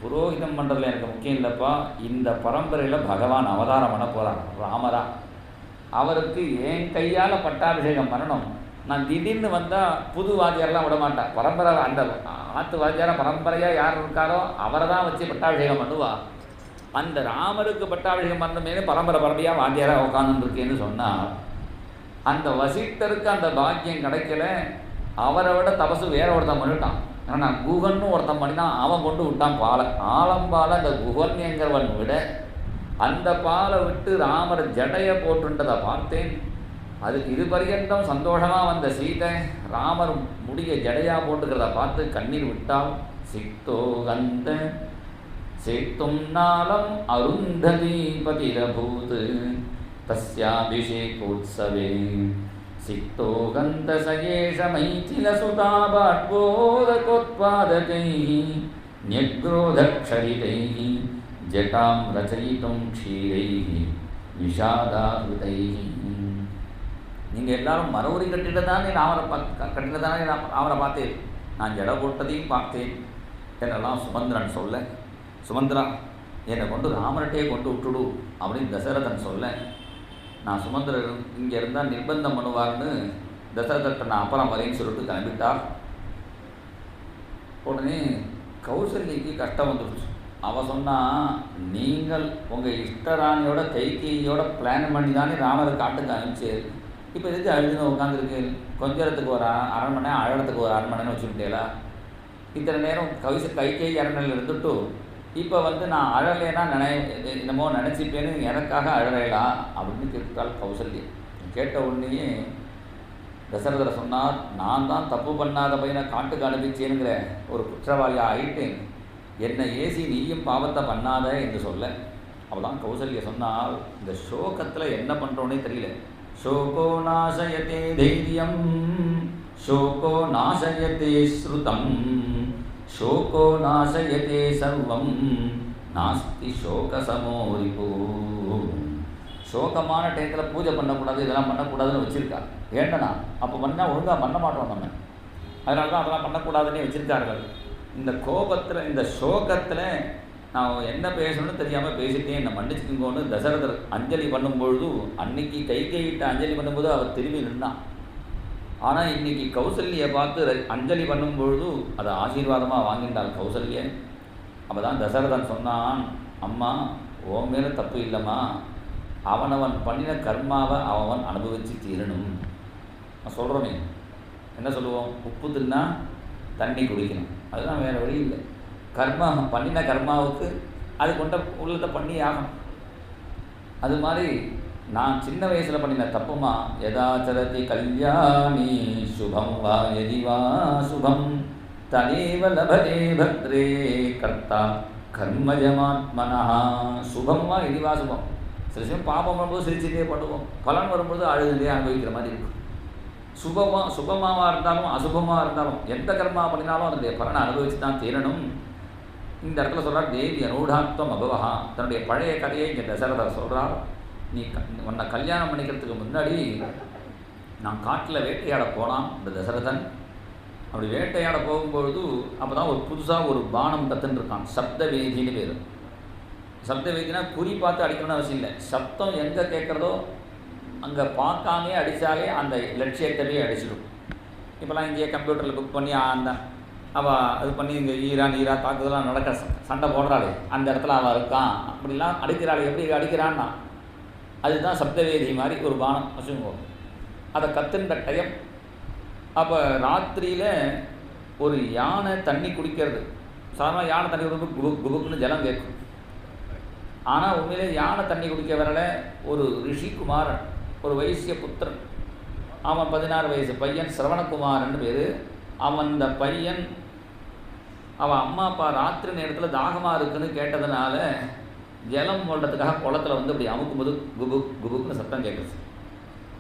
புரோகிதம் பண்ணுறதுல எனக்கு முக்கியம் இல்லைப்பா, இந்த பரம்பரையில் பகவான் அவதாரம் பண்ண போகிறான் ராமரா, அவருக்கு என் கையால் பட்டாபிஷேகம் பண்ணணும். நான் திடீர்னு வந்தால் புது வாத்தியாரெலாம் விட மாட்டேன். பரம்பரை அந்த ஆற்று வாத்தியாராக பரம்பரையாக யார் இருக்காரோ அவரை தான் வச்சு பட்டாபிஷேகம் பண்ணுவா. அந்த ராமருக்கு பட்டாபிஷேகம் பண்ணமே பரம்பரையாக வாத்தியாராக உட்காந்துருக்கேன்னு சொன்னால், அந்த வசிஷ்டருக்கு அந்த பாக்கியம் கிடைக்கல. அவரை விட தபசு வேற ஒருத்தன் பண்ணிட்டான். ஏன்னா குகன்னு ஒருத்தன் பண்ணினா அவன் கொண்டு விட்டான் பாலை, ஆலம்பாலை. அந்த குகன் என்கிறவன் விட அந்த பாலை விட்டு ராமர் ஜடையை போட்டுன்றதை பார்த்தேன். அதுக்கு இது பரியந்தம் சந்தோஷமாக வந்த சீதை ராமர் முடிய ஜடையாக போட்டுக்கிறத பார்த்து கண்ணீர் விட்டால். சிக்தோகந்த சேத்தும் நாளம் அருந்ததி பதிரபூத் தஸ்யாபிஷேகோத்சவே சிக்தோகந்த சயேஷ மைथिलसुताबाष्पोदकोत्पादकैः न्यग्रोधक्षरितैः जटां रचयितुं क्षीरैः निषादाहृतैः. நீங்கள் எல்லாரும் மரவுரி கட்டிட்டு தானே ராமரை பார்த்தேன், நான் ஜட போட்டதையும் பார்த்தேன் என்றெல்லாம் சுமந்திரன் சொல்ல, சுமந்திரா என்னை கொண்டு ராமர்கிட்டே கொண்டு விட்டுடு அப்படின்னு தசரதன் சொல்ல, நான் சுமந்திரர் இங்கே இருந்தால் நிர்பந்தம் பண்ணுவார்னு தசரதத்தை நான் அப்புறம் வரேன்னு சொல்லிட்டு கிளம்பிட்டார். உடனே கௌசல்யக்கு கஷ்டம் வந்துடுச்சு. அவள் சொன்னால், நீங்கள் உங்கள் இஷ்டராணியோட கைகையோட பிளான் பண்ணி தானே ராமரை காட்டுக்கு அனுப்பிச்சேரு, இப்போ எதுக்கு அழுதுன்னு உட்காந்துருக்கு, கொஞ்சத்துக்கு ஒரு அரை மணி நேரம் அழகிறதுக்கு ஒரு 1/2 மணி நேரம் வச்சுக்கிட்டேலா, இத்தனை நேரம் கைகை அரண்மனையில் இருந்துட்டு இப்போ வந்து நான் அழலைன்னா என்னமோ நினச்சிப்பேன்னு எனக்காக அழலைலாம் அப்படின்னு கேட்டாள் கௌசல்யா. கேட்ட உடனேயே தசரதரை சொன்னார், நான் தான் தப்பு பண்ணாத பையனை காட்டுக்கு அனுப்பிச்சேனுங்கிற ஒரு குற்றவாளியாக ஆயிட்டேன், என்னை ஏசி நீயும் பாவத்தை பண்ணாத என்று சொல்ல, அவள் தான் கௌசல்யா சொன்னால், இந்த சோகத்தில் என்ன பண்ணுறோன்னே தெரியல. शोको नाशयते धैर्यं शोको नाशयते श्रुतं शोको नाशयते सर्वं नास्ति शोकसमो रिपुः. சோகமான டயத்தில் பூஜை பண்ணக்கூடாது, இதெல்லாம் பண்ணக்கூடாதுன்னு வச்சுருக்கா. ஏண்டனா அப்போ பண்ணால் ஒழுங்காக பண்ண மாட்டோம் நம்ம, அதனால தான் அதெல்லாம் பண்ணக்கூடாதுன்னே வச்சுருக்கார்கள். இந்த கோபத்தில் இந்த சோகத்தில் நான் என்ன பேசணும்னு தெரியாமல் பேசிட்டேன், என்னை மன்னிச்சுக்கோன்னு தசரதர் அஞ்சலி பண்ணும்பொழுது, அன்னைக்கு கைகிட்ட அஞ்சலி பண்ணும்போது அவர் திரும்பி நின்னான். ஆனால் இன்றைக்கி கௌசல்யை பார்த்து அஞ்சலி பண்ணும்பொழுது அதை ஆசீர்வாதமாக வாங்கிட்டாள் கௌசல்யை. அப்போ தான் தசரதன் சொன்னான், அம்மா உன் மேலே தப்பு இல்லைம்மா, அவனவன் பண்ணின கர்மாவை அவன் அனுபவித்து தீரணும். நான் சொல்கிறோமே என்ன சொல்லுவோம், உப்பு தின்னா தண்ணி குடிக்கணும், அதுதான் வேறு வழி இல்லை. கர்மா பண்ணின கர்மாவுக்கு அது கொண்ட உள்ளத்தை பண்ணி ஆகணும். அது மாதிரி நான் சின்ன வயசில் பண்ணின தப்புமா, யதாச்சரதி கல்யாணி சுபம் வா யதி வா சுபம் தனேவ லபதே பத்ரே கர்த்தா கர்மஜமாத்மனா. சுபம் வா யதி வா சுபம், சில சமயம் பாபம் வரும்போது சிரிச்சுட்டே பண்ணுவோம், பலன் வரும்போது அழுதுலேயே அனுபவிக்கிற மாதிரி இருக்கும். சுபமாக இருந்தாலும் அசுபமாக இருந்தாலும் எந்த கர்மா பண்ணினாலும் அதனுடைய பலனை அனுபவித்து தான் தீரணும். இந்த இடத்துல சொல்கிறார், தேவி அனூடாத்வம் அபவஹா. தன்னுடைய பழைய கதையை இங்கே தசரதர் சொல்கிறார், நீ உன்னை கல்யாணம் பண்ணிக்கிறதுக்கு முன்னாடி நான் காட்டில் வேட்டையாட போனான் இந்த தசரதன். அப்படி வேட்டையாட போகும்பொழுது அப்போ தான் ஒரு புதுசாக ஒரு பானம் கற்றுன்னு இருக்கான், சப்தவேதின்னு பேர். சப்தவேதினா குறி பார்த்து அடிக்கணும்னு அவசியம் இல்லை, சப்தம் எங்கே கேட்குறதோ அங்கே பார்க்காமே அடித்தாலே அந்த லட்சியத்தவே அடிச்சிடும். இப்போலாம் இங்கேயே கம்ப்யூட்டரில் புக் பண்ணி அந்த அவள் அது பண்ணி இங்கே ஈரா தாக்குதலாம் நடக்க சண்டை போடுறாளே, அந்த இடத்துல அவள் இருக்கான் அப்படிலாம் அடிக்கிறாள். எப்படி அடிக்கிறான்னா அதுதான் சப்தவேதி மாதிரி ஒரு பானம் வச்சுக்கோ. அதை கத்துன்ற டயம். அப்போ ராத்திரியில் ஒரு யானை தண்ணி குடிக்கிறது. சாதாரண யானை தண்ணி குடிக்கும் குபுக் குபுக்குன்னு ஜலம் கேட்கும். ஆனால் உண்மையிலே யானை தண்ணி குடிக்க வரல ஒரு ரிஷிகுமாரன், ஒரு வைசிய புத்திரன். அவன் 16 வயசு பையன், சிரவணகுமாரன் பேர். அவன் இந்த பையன் அவன் அம்மா அப்பா ராத்திரி நேரத்தில் தாகமாக இருக்குன்னு கேட்டதுனால ஜலம் போடுறதுக்காக குளத்தில் வந்து அப்படி அமுக்கும்போது குபுக் குபுக்குன்னு சத்தம் கேட்குது.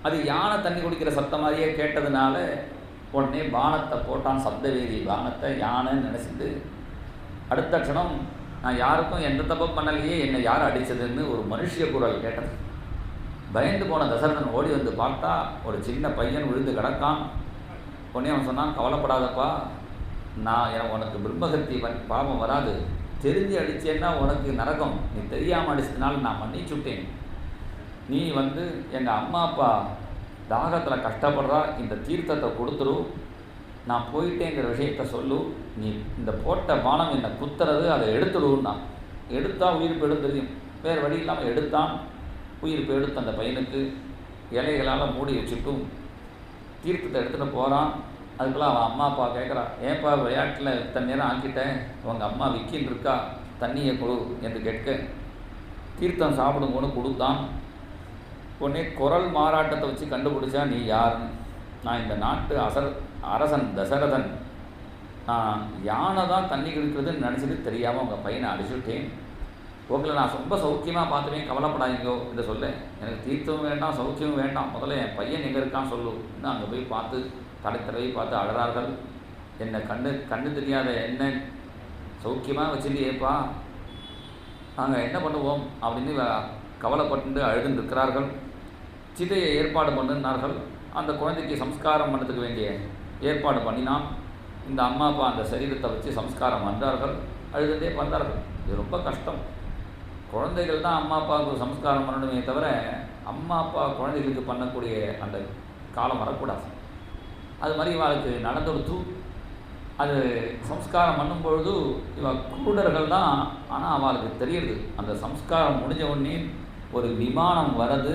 அது யானை தண்ணி குடிக்கிற சத்தம் மாதிரியே கேட்டதுனால உடனே பானத்தை போட்டான், சப்தவேதி பானத்தை. யானைன்னு நினச்சிட்டு அடுத்த க்ஷணம் நான் யாருக்கும் எந்த தப்பும் பண்ணலையே, என்னை யார் அடித்ததுன்னு ஒரு மனுஷிய குரல் கேட்டது. பயந்து போன தசரதன் ஓடி வந்து பார்த்தா ஒரு சின்ன பையன் விழுந்து கிடக்கான். உடனே அவன் சொன்னான், கவலைப்படாதப்பா, நான் உனக்கு பிரம்மகத்தி பாவம் வராது, தெரிஞ்சு அடித்தேன்னா உனக்கு நரகம், நீ தெரியாமல் அடிச்சதுனால நான் மன்னிச்சுட்டேன். நீ வந்து எங்கள் அம்மா அப்பா தாகத்தில் கஷ்டப்படுறா, இந்த தீர்த்தத்தை கொடுத்துரு, நான் போயிட்டேங்கிற விஷயத்த சொல்லு, நீ இந்த போட்ட பானம் என்னை குத்துறது, அதை எடுத்துடுன்னா. எடுத்தால் உயிர் போயிடும் தெரியும், வேறு வழி இல்லாமல் எடுத்தான். உயிர் போயிடுத்து அந்த பையனுக்கு. இலைகளால் மூடி வச்சுட்டும் தீர்த்தத்தை எடுத்துகிட்டு போகிறான். அதுக்குள்ளே அவன் அம்மா அப்பா கேட்குறான், ஏன்ப்பா விளையாட்டில் இத்தனை நேரம் ஆக்கிட்டேன், உங்கள் அம்மா விக்கின்னு இருக்கா, தண்ணியை கொடு என்று கேட்க தீர்த்தம் சாப்பிடுங்கன்னு கொடுத்தான். உடனே குரல் மாறாட்டத்தை வச்சு கண்டுபிடிச்சா நீ யாருன்னு. நான் இந்த நாட்டு அரசன் தசரதன், நான் யானை தான் தண்ணி குடிக்கிறதுன்னு நினச்சிட்டு தெரியாமல் உங்கள் பையனை அடிச்சுட்டேன். உங்களை நான் ரொம்ப சௌக்கியமாக பார்த்துவேன், கவலைப்படாதீங்கோ என்று சொல்ல. எனக்கு தீர்த்தமும் வேண்டாம் சௌக்கியமும் வேண்டாம், முதல்ல என் பையன் எங்கே இருக்கான்னு சொல்லு. இன்னும் அங்கே போய் பார்த்து தடை பார்த்து அழறார்கள். என்னை கண்ணு தெரியாத என்ன சௌக்கியமாக வச்சுருந்தியேப்பா, நாங்கள் என்ன பண்ணுவோம் அப்படின்னு கவலைப்பட்டு அழுதுன்னு இருக்கிறார்கள். சிதையை ஏற்பாடு பண்ணினார்கள். அந்த குழந்தைக்கு சம்ஸ்காரம் பண்ணுறதுக்கு வேண்டிய ஏற்பாடு பண்ணினான். இந்த அம்மா அப்பா அந்த சரீரத்தை வச்சு சம்ஸ்காரம் பண்ணுறார்கள், அழுதுகிட்டே பண்ணுறார்கள். இது ரொம்ப கஷ்டம். குழந்தைகள் தான் அம்மா அப்பாவுக்கு சம்ஸ்காரம் பண்ணணுமே தவிர அம்மா அப்பா குழந்தைகளுக்கு பண்ணக்கூடிய அந்த காலம் வரக்கூடாது. அது மாதிரி இவளுக்கு நடந்துடுத்து. அது சம்ஸ்காரம் பண்ணும்பொழுது குருடர்கள் தான், ஆனால் அவளுக்கு தெரியுது. அந்த சம்ஸ்காரம் முடிஞ்ச உடனே ஒரு விமானம் வரது,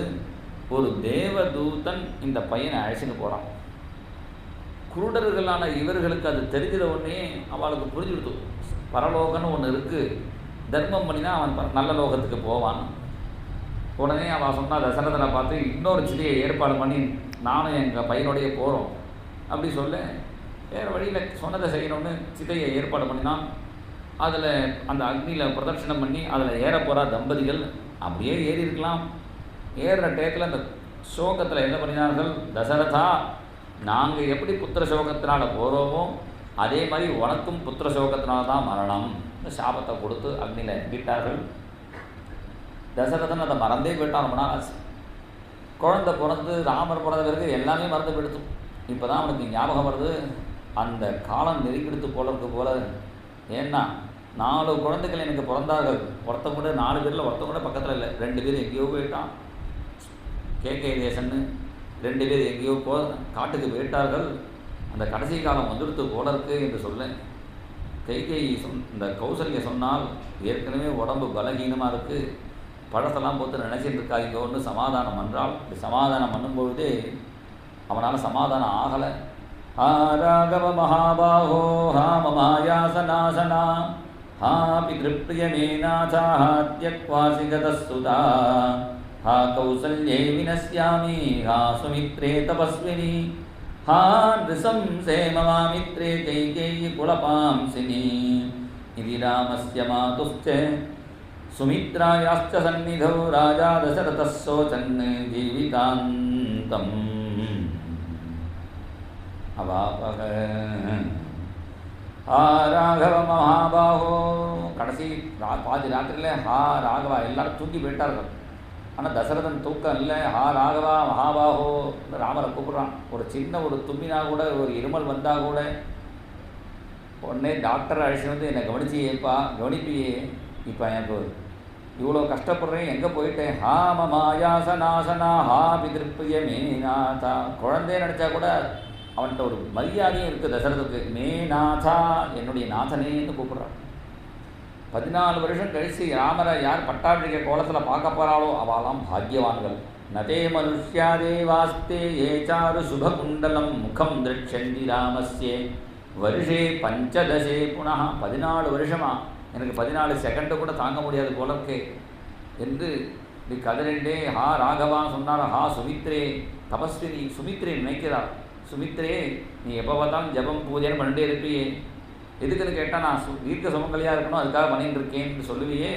ஒரு தேவதூதன் இந்த பையனை அழைச்சிட்டு போகிறான். குருடர்களான இவர்களுக்கு அது தெரிஞ்சத உடனே அவளுக்கு புரிஞ்சுடுத்து, பரலோகன்னு ஒன்று இருக்குது, தர்மம் பண்ணினா அவன் நல்ல லோகத்துக்கு போவான். உடனே அவள் சொன்னா தசரதனை பார்த்து இன்னொரு சிலையை ஏற்பாடு பண்ணி நானும் எங்கள் பையனோடையே போகிறோம் அப்படி சொல்ல, வேறு வழியில் சொன்னதை செய்யணும்னு சிதையை ஏற்பாடு பண்ணினான். அதில் அந்த அக்னியில் பிரதட்சணம் பண்ணி அதில் ஏற போகிற தம்பதிகள் அப்படியே ஏறி இருக்கலாம். ஏறுற டயத்தில் அந்த சோகத்தில் என்ன பண்ணினார்கள், தசரதா நாங்கள் எப்படி புத்திர சோகத்தினால் போகிறோமோ அதே மாதிரி உனக்கும் புத்திர சோகத்தினால தான் மரணம் சாபத்தை கொடுத்து அக்னியில் இறங்கிட்டார்கள். தசரதன் அதை மறந்தே போயிட்டான். ரொம்ப நாள் ஆச்சு. குழந்தை பிறந்து ராமர் பிறந்த பிறகு எல்லாமே மறந்து போயிடுத்து. இப்போ தான் அவனுக்கு ஞாபகம் வருது, அந்த காலம் நெருங்கிடுத்து போல இருக்கு போல. ஏன்னா 4 குழந்தைகள் எனக்கு பிறந்தார்கள், ஒருத்தங்க கூட 4 பேரில் ஒருத்தங்க கூட பக்கத்தில் இல்லை, 2 பேர் எங்கேயோ போயிட்டான் கேகே தேசன்னு, 2 பேர் எங்கேயோ காட்டுக்கு போயிட்டார்கள். அந்த கடைசி காலம் வந்துடுத்து போல இருக்கு என்று சொல்ல, கைகேயி இந்த கௌசல்யா சொன்னால் ஏற்கனவே உடம்பு பலகீனமாக இருக்குது, பழத்தெல்லாம் போட்டு நினச்சிட்டு இருக்காங்கன்னு சமாதானம் பண்ணுறாள். இப்படி சமாதானம் பண்ணும்பொழுதே அவனால் சமாதானம் ஆகலை. ஹா ராகவ மகாபாஹோ ஹா மமாயாசநாசனா ஹா பித்ருப்ரியமேநாதா ஹாத்யக்வாசி கதஸ்துதா ஹா கௌசல்யே வினஸ்யாமி ஹா சுமித்ரே தபஸ்வினி ஹா நிசம்சே மமாமித்ரே கைகேயி குலபாம்சினி இதி ராமஸ்ய மாதுஸ்ச சுமித்ராயாஸ்ச சந்நிதௌ ராஜா தசரதः சோசன் ஜீவிதாந்தம் அவாபக. ஹா ராகவ மகாபாஹோ, கடைசி பாதி ராத்திரியில் ஹா ராகவா எல்லாரும் தூக்கி போயிட்டார்கள். ஆனால் தசரதன் தூக்கம் இல்லை. ஹா ராகவா மகாபாஹோ ராமரை கூப்பிட்றான். ஒரு சின்ன ஒரு தும்பினா கூட, ஒரு இருமல் வந்தால் கூட உடனே டாக்டரை அழைச்சி வந்து என்னை கவனிச்சியேப்பா, கவனிப்பியே, இப்போ எனக்கு இவ்வளோ கஷ்டப்படுறேன், எங்கே போயிட்டேன். ஹா மமாயாசநாசனா ஹா பிதிருப்பிய மேநாதா, குழந்தைய நினச்சா கூட அவன்கிட்ட ஒரு மரியாதையும் இருக்குது தசரதுக்கு. மேநாதா, என்னுடைய நாதனேன்னு கூப்பிட்றான். 14 வருஷம் கழித்து ராமரை யார் பட்டாபிஷேக கோலத்தில் பார்க்க போகிறாளோ அவளாம் பாக்யவான்கள். நதே மனுஷ்யா தேவாஸ்தே ஏச்சாரு சுபகுண்டலம் முகம் திரட்சந்தி ராமஸ்யே வருஷே பஞ்சதசே புனः. 14 வருஷமா எனக்கு 14 செகண்டு கூட தாங்க முடியாது போலக்கே என்று இப்படி கதறிண்டே ஹா ராகவா சொன்னார். ஹா சுமித்ரே தபஸ்வினி சுமித்ரே நினைக்கிறார். சுமித்ரே நீ எப்போ பார்த்தாலும் ஜபம் பூஜைன்னு பண்ணிட்டே இருப்பியே, எதுக்குன்னு கேட்டால் நான் தீர்க்க சுமங்கலியாக இருக்கணும் அதுக்காக பண்ணிட்டு இருக்கேன்னு சொல்லுவியே,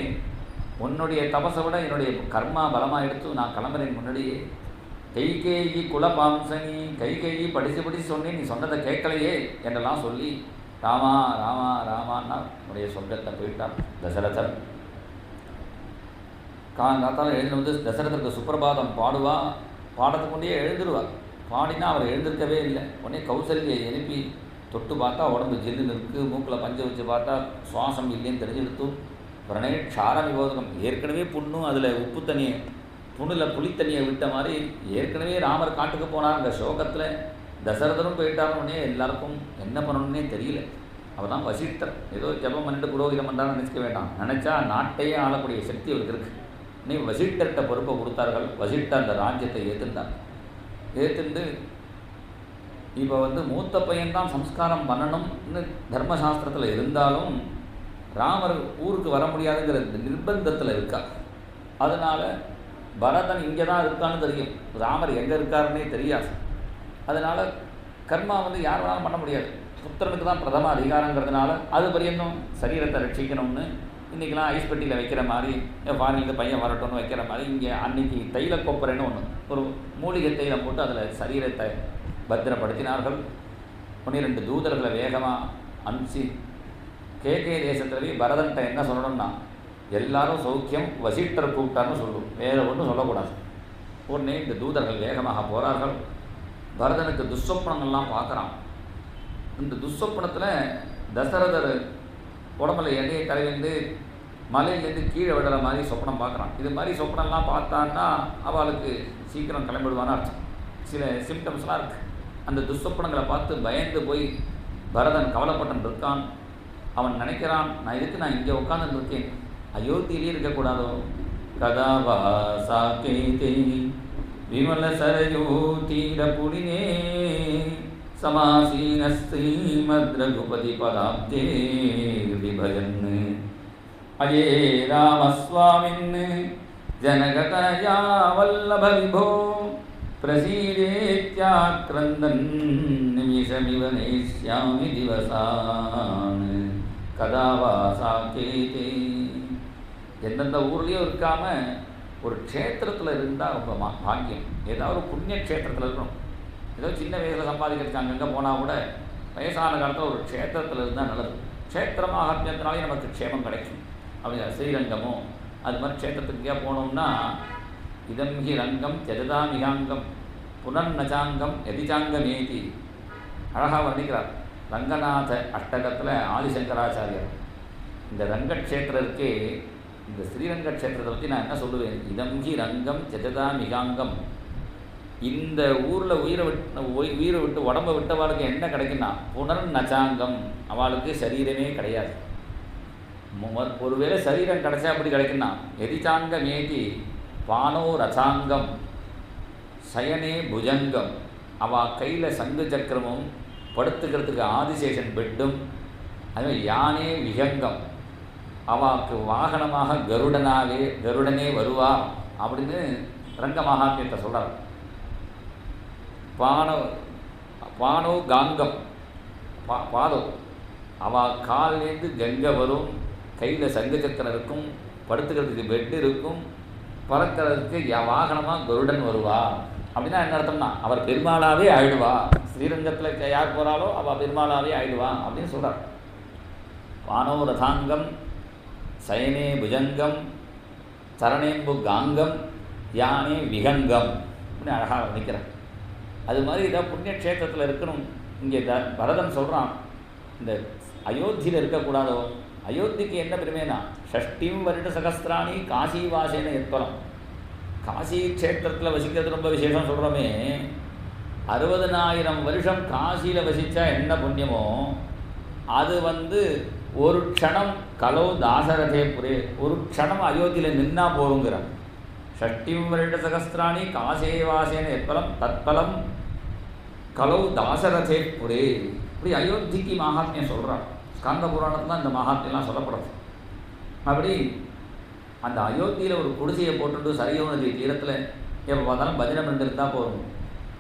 உன்னுடைய தபஸை விட என்னுடைய கர்மா பலமாக எடுத்து நான் கிளம்புறேன் முன்னாடியே. கைகேயி குலபாம்சனி கைகேயி படித்து சொன்னேன், நீ சொன்னதை கேட்கலையே என்றெல்லாம் சொல்லி ராமா ராமா ராமான்னா உன்னுடைய சொர்க்கத்தை போயிட்டார் தசரதர். காத்தால் எழுந்து வந்து தசரதற்கு சுப்பிரபாதம் பாடுவா, பாடத்துக்கு கொண்டே எழுந்துருவார். பாடினா அவர் எழுந்திருக்கவே இல்லை. உடனே கௌசல்யை எழுப்பி தொட்டு பார்த்தா உடம்பு ஜில்லுன்னு இருக்குது, மூக்கில் பஞ்சை வச்சு பார்த்தா சுவாசம் இல்லைன்னு தெரிஞ்செடுத்து உடனே க்ஷாரம் விபோதகம் ஏற்கனவே புண்ணும் அதில் உப்பு தண்ணியை புண்ணில் புளித்தண்ணியை விட்ட மாதிரி ஏற்கனவே ராமர் காட்டுக்கு போனார். அந்த சோகத்தில் தசரதரும் போயிட்டாருன்னே எல்லாருக்கும் என்ன பண்ணணுன்னே தெரியல. அவர் தான் வசிஷ்டர், ஏதோ ஜபம் பண்ணிட்டு புரோகிதம் பண்ணுறான்னு நினச்சிக்க வேண்டாம், நினச்சா நாட்டையே ஆளக்கூடிய சக்தி அவருக்கு இருக்குது. இன்னும் வசிஷ்டர்கிட்ட பொறுப்பை கொடுத்தார்கள். வசிஷ்டர் அந்த ராஜ்யத்தை ஏற்றுந்தார். ஏற்றுண்டு இப்போ வந்து மூத்த பையன்தான் சம்ஸ்காரம் பண்ணணும்னு தர்மசாஸ்திரத்தில் இருந்தாலும் ராமர் ஊருக்கு வர முடியாதுங்கிற நிர்பந்தத்தில் இருக்கா. அதனால் பரதன் இங்கே தான் இருக்கான்னு தெரியும், ராமர் எங்கே இருக்காருன்னே தெரியாது. அதனால் கர்மா வந்து யார் வேணாலும் பண்ண முடியாது, புத்திரனுக்கு தான் பிரதம அதிகாரங்கிறதுனால அது பரியந்தும் சரீரத்தை ரட்சிக்கணும்னு இன்றைக்கெலாம் ஐஸ் பெட்டியில் வைக்கிற மாதிரி ஃபாரின்லேருந்து பையன் வரட்டும்னு வைக்கிற மாதிரி இங்கே அன்றைக்கி தைல கொப்பரைன்னு ஒன்று ஒரு மூலிகை தைலம் போட்டு அதில் சரீரத்தை பத்திரப்படுத்தினார்கள். 12 தூதர்களை வேகமாக அனுப்பிச்சு கேகே தேசத்துலேயே பரதன்ட்ட என்ன சொல்லணும்னா எல்லாரும் சௌக்கியம் வசிஷ்டர் கூப்பிட்டார்னு சொல்லும், வேறு ஒன்றும் சொல்லக்கூடாது. உடனே இந்த தூதர்கள் வேகமாக போகிறார்கள். பரதனுக்கு துஸ்வப்னங்கள்லாம் பார்க்குறான். இந்த துஸ்வப்னத்தில் தசரதர் உடம்புல எண்ணெயை தலைவிந்து மலையிலேருந்து கீழே விடுற மாதிரி சொப்பனம் பார்க்குறான். இது மாதிரி சொப்பனம்லாம் பார்த்தான்னா அவளுக்கு சீக்கிரம் கிளம்பிடுவான்னு அர்த்தம். சில சிம்டம்ஸ்லாம் இருக்குது. அந்த துஸ்வப்னங்களை பார்த்து பயந்து போய் பரதன் கவலைப்பட்டு இருக்கான். அவன் நினைக்கிறான், நான் இதுக்கு நான் இங்கே உட்காந்துட்டு இருக்கேன், அயோத்தியிலே இருக்கக்கூடாதோ. கதாவா சாக்கேதே விமல சரயோ தீர புடினே சமாசீன ஸ்ரீமத்ரகுபதி பதாப்தே விபஜன் அயே ராமஸ்வாமின் ஜனகதயா வல்லப விபோ பிரசீதேத்யாக்ரந்தன் நிமிஷமிவ நேஷ்யாமி திவசான் கதாவா சாக்கேதே. எந்தெந்த ஊர்லேயும் இருக்காமல் ஒரு க்ஷேத்திரத்தில் இருந்தால் ரொம்ப பாக்கியம். ஏதாவது ஒரு புண்ணிய க்ஷேத்திரத்தில் இருக்கணும். ஏதோ சின்ன வயசில் சம்பாதிக்கிறதுக்கு அங்கங்கே போனால் கூட வயசான காலத்தில் ஒரு க்ஷேத்திரத்தில் இருந்தால் நல்லது. க்ஷேத்திரமாக அத்தியத்தினாலே நமக்கு க்ஷேமம் கிடைக்கும். அப்படி ஸ்ரீரங்கமோ அது மாதிரி க்ஷேத்திரத்துக்கே போனோம்னா இதம் ஹி ரங்கம் ஜெஜதா மிகாங்கம் புனர்நச்சாங்கம் எதிச்சாங்கமேதி அழகாக வர்ணிக்கிறார் ரங்கநாத அஷ்டகத்தில் ஆதிசங்கராச்சாரியர். இந்த ரங்கக்ஷேத்திரருக்கே இந்த ஸ்ரீரங்க க்ஷேத்திரத்தை பற்றி நான் என்ன சொல்லுவேன், இதம் ஹி ரங்கம் ஜெஜதா மிகாங்கம். இந்த ஊரில் உயிரை விட்டு உடம்பை விட்டவாளுக்கு என்ன கிடைக்குன்னா புனர்நச்சாங்கம், அவளுக்கு சரீரமே கிடையாது. ஒருவேளை சரீரம் கிடைச்சா அப்படி கிடைக்குன்னா எதிச்சாங்கமேதி பானோ ரசாங்கம் சயனே புஜங்கம். அவள் கையில் சங்கு சக்கரமும் படுத்துக்கிறதுக்கு ஆதிசேஷன் பெட்டும், அதுமாதிரி யானே விஹங்கம், அவளுக்கு வாகனமாக கருடனே வருவா அப்படின்னு ரங்க மகாத்மியத்தை சொல்கிறார். பானோ காங்கம் பாதோ, அவள் கால்லேருந்து கங்கை வரும், கையில் சங்கு சக்கரம் இருக்கும், படுத்துக்கிறதுக்கு பெட்டு இருக்கும், பறக்கிறதுக்கு வாகனமாக கருடன் வருவா. அப்படின்னா என்ன அர்த்தம்னா அவர் பெருமாளாவே ஆயிடுவா. ஸ்ரீரங்கத்தில் யார் போகிறாலோ அவள் பெருமாளாவே ஆயிடுவா அப்படின்னு சொல்கிறார். பானோ ரதாங்கம் சயனே புஜங்கம் சரணேம்பு காங்கம் யானே விகங்கம் அப்படின்னு அழகாக வர்ணிக்கிறார். அது மாதிரி இதான் புண்ணிய க்ஷேத்திரத்தில் இருக்கணும். இங்கே பரதன் சொல்கிறான், இந்த அயோத்தியில் இருக்கக்கூடாதோ. அயோத்திக்கு என்ன பெருமைனா ஷஷ்டிம் வருட சகஸ்திராணி காசி வாசேன ஏற்பலம். காசி க்ஷேத்திரத்தில் வசிக்கிறது ரொம்ப விசேஷம் சொல்கிறோமே. 60,000 வருஷம் காசியில் வசித்தா என்ன புண்ணியமோ அது ஒரு க்ஷணம் கலோ தாசரதே புரே, ஒரு க்ஷணம் அயோத்தியில் நின்னா போருங்கிறான். ஷஷ்டிம் வருட சகஸ்திராணி காசேவாசேன எப்பலம் தத்பலம் கலோ தாசரதே புரே. இப்படி அயோத்திக்கு மகாத்மியம் சொல்கிறான். ஸ்காந்த புராணத்தில் இந்த மகாத்மியெல்லாம் சொல்லப்படுறது. அப்படி அந்த அயோத்தியில் ஒரு குடிசையை போட்டுட்டு சரியோ நதி தீரத்தில் எப்போ பார்த்தாலும் பஜனை பண்ணிட்டு தான் போகணும்.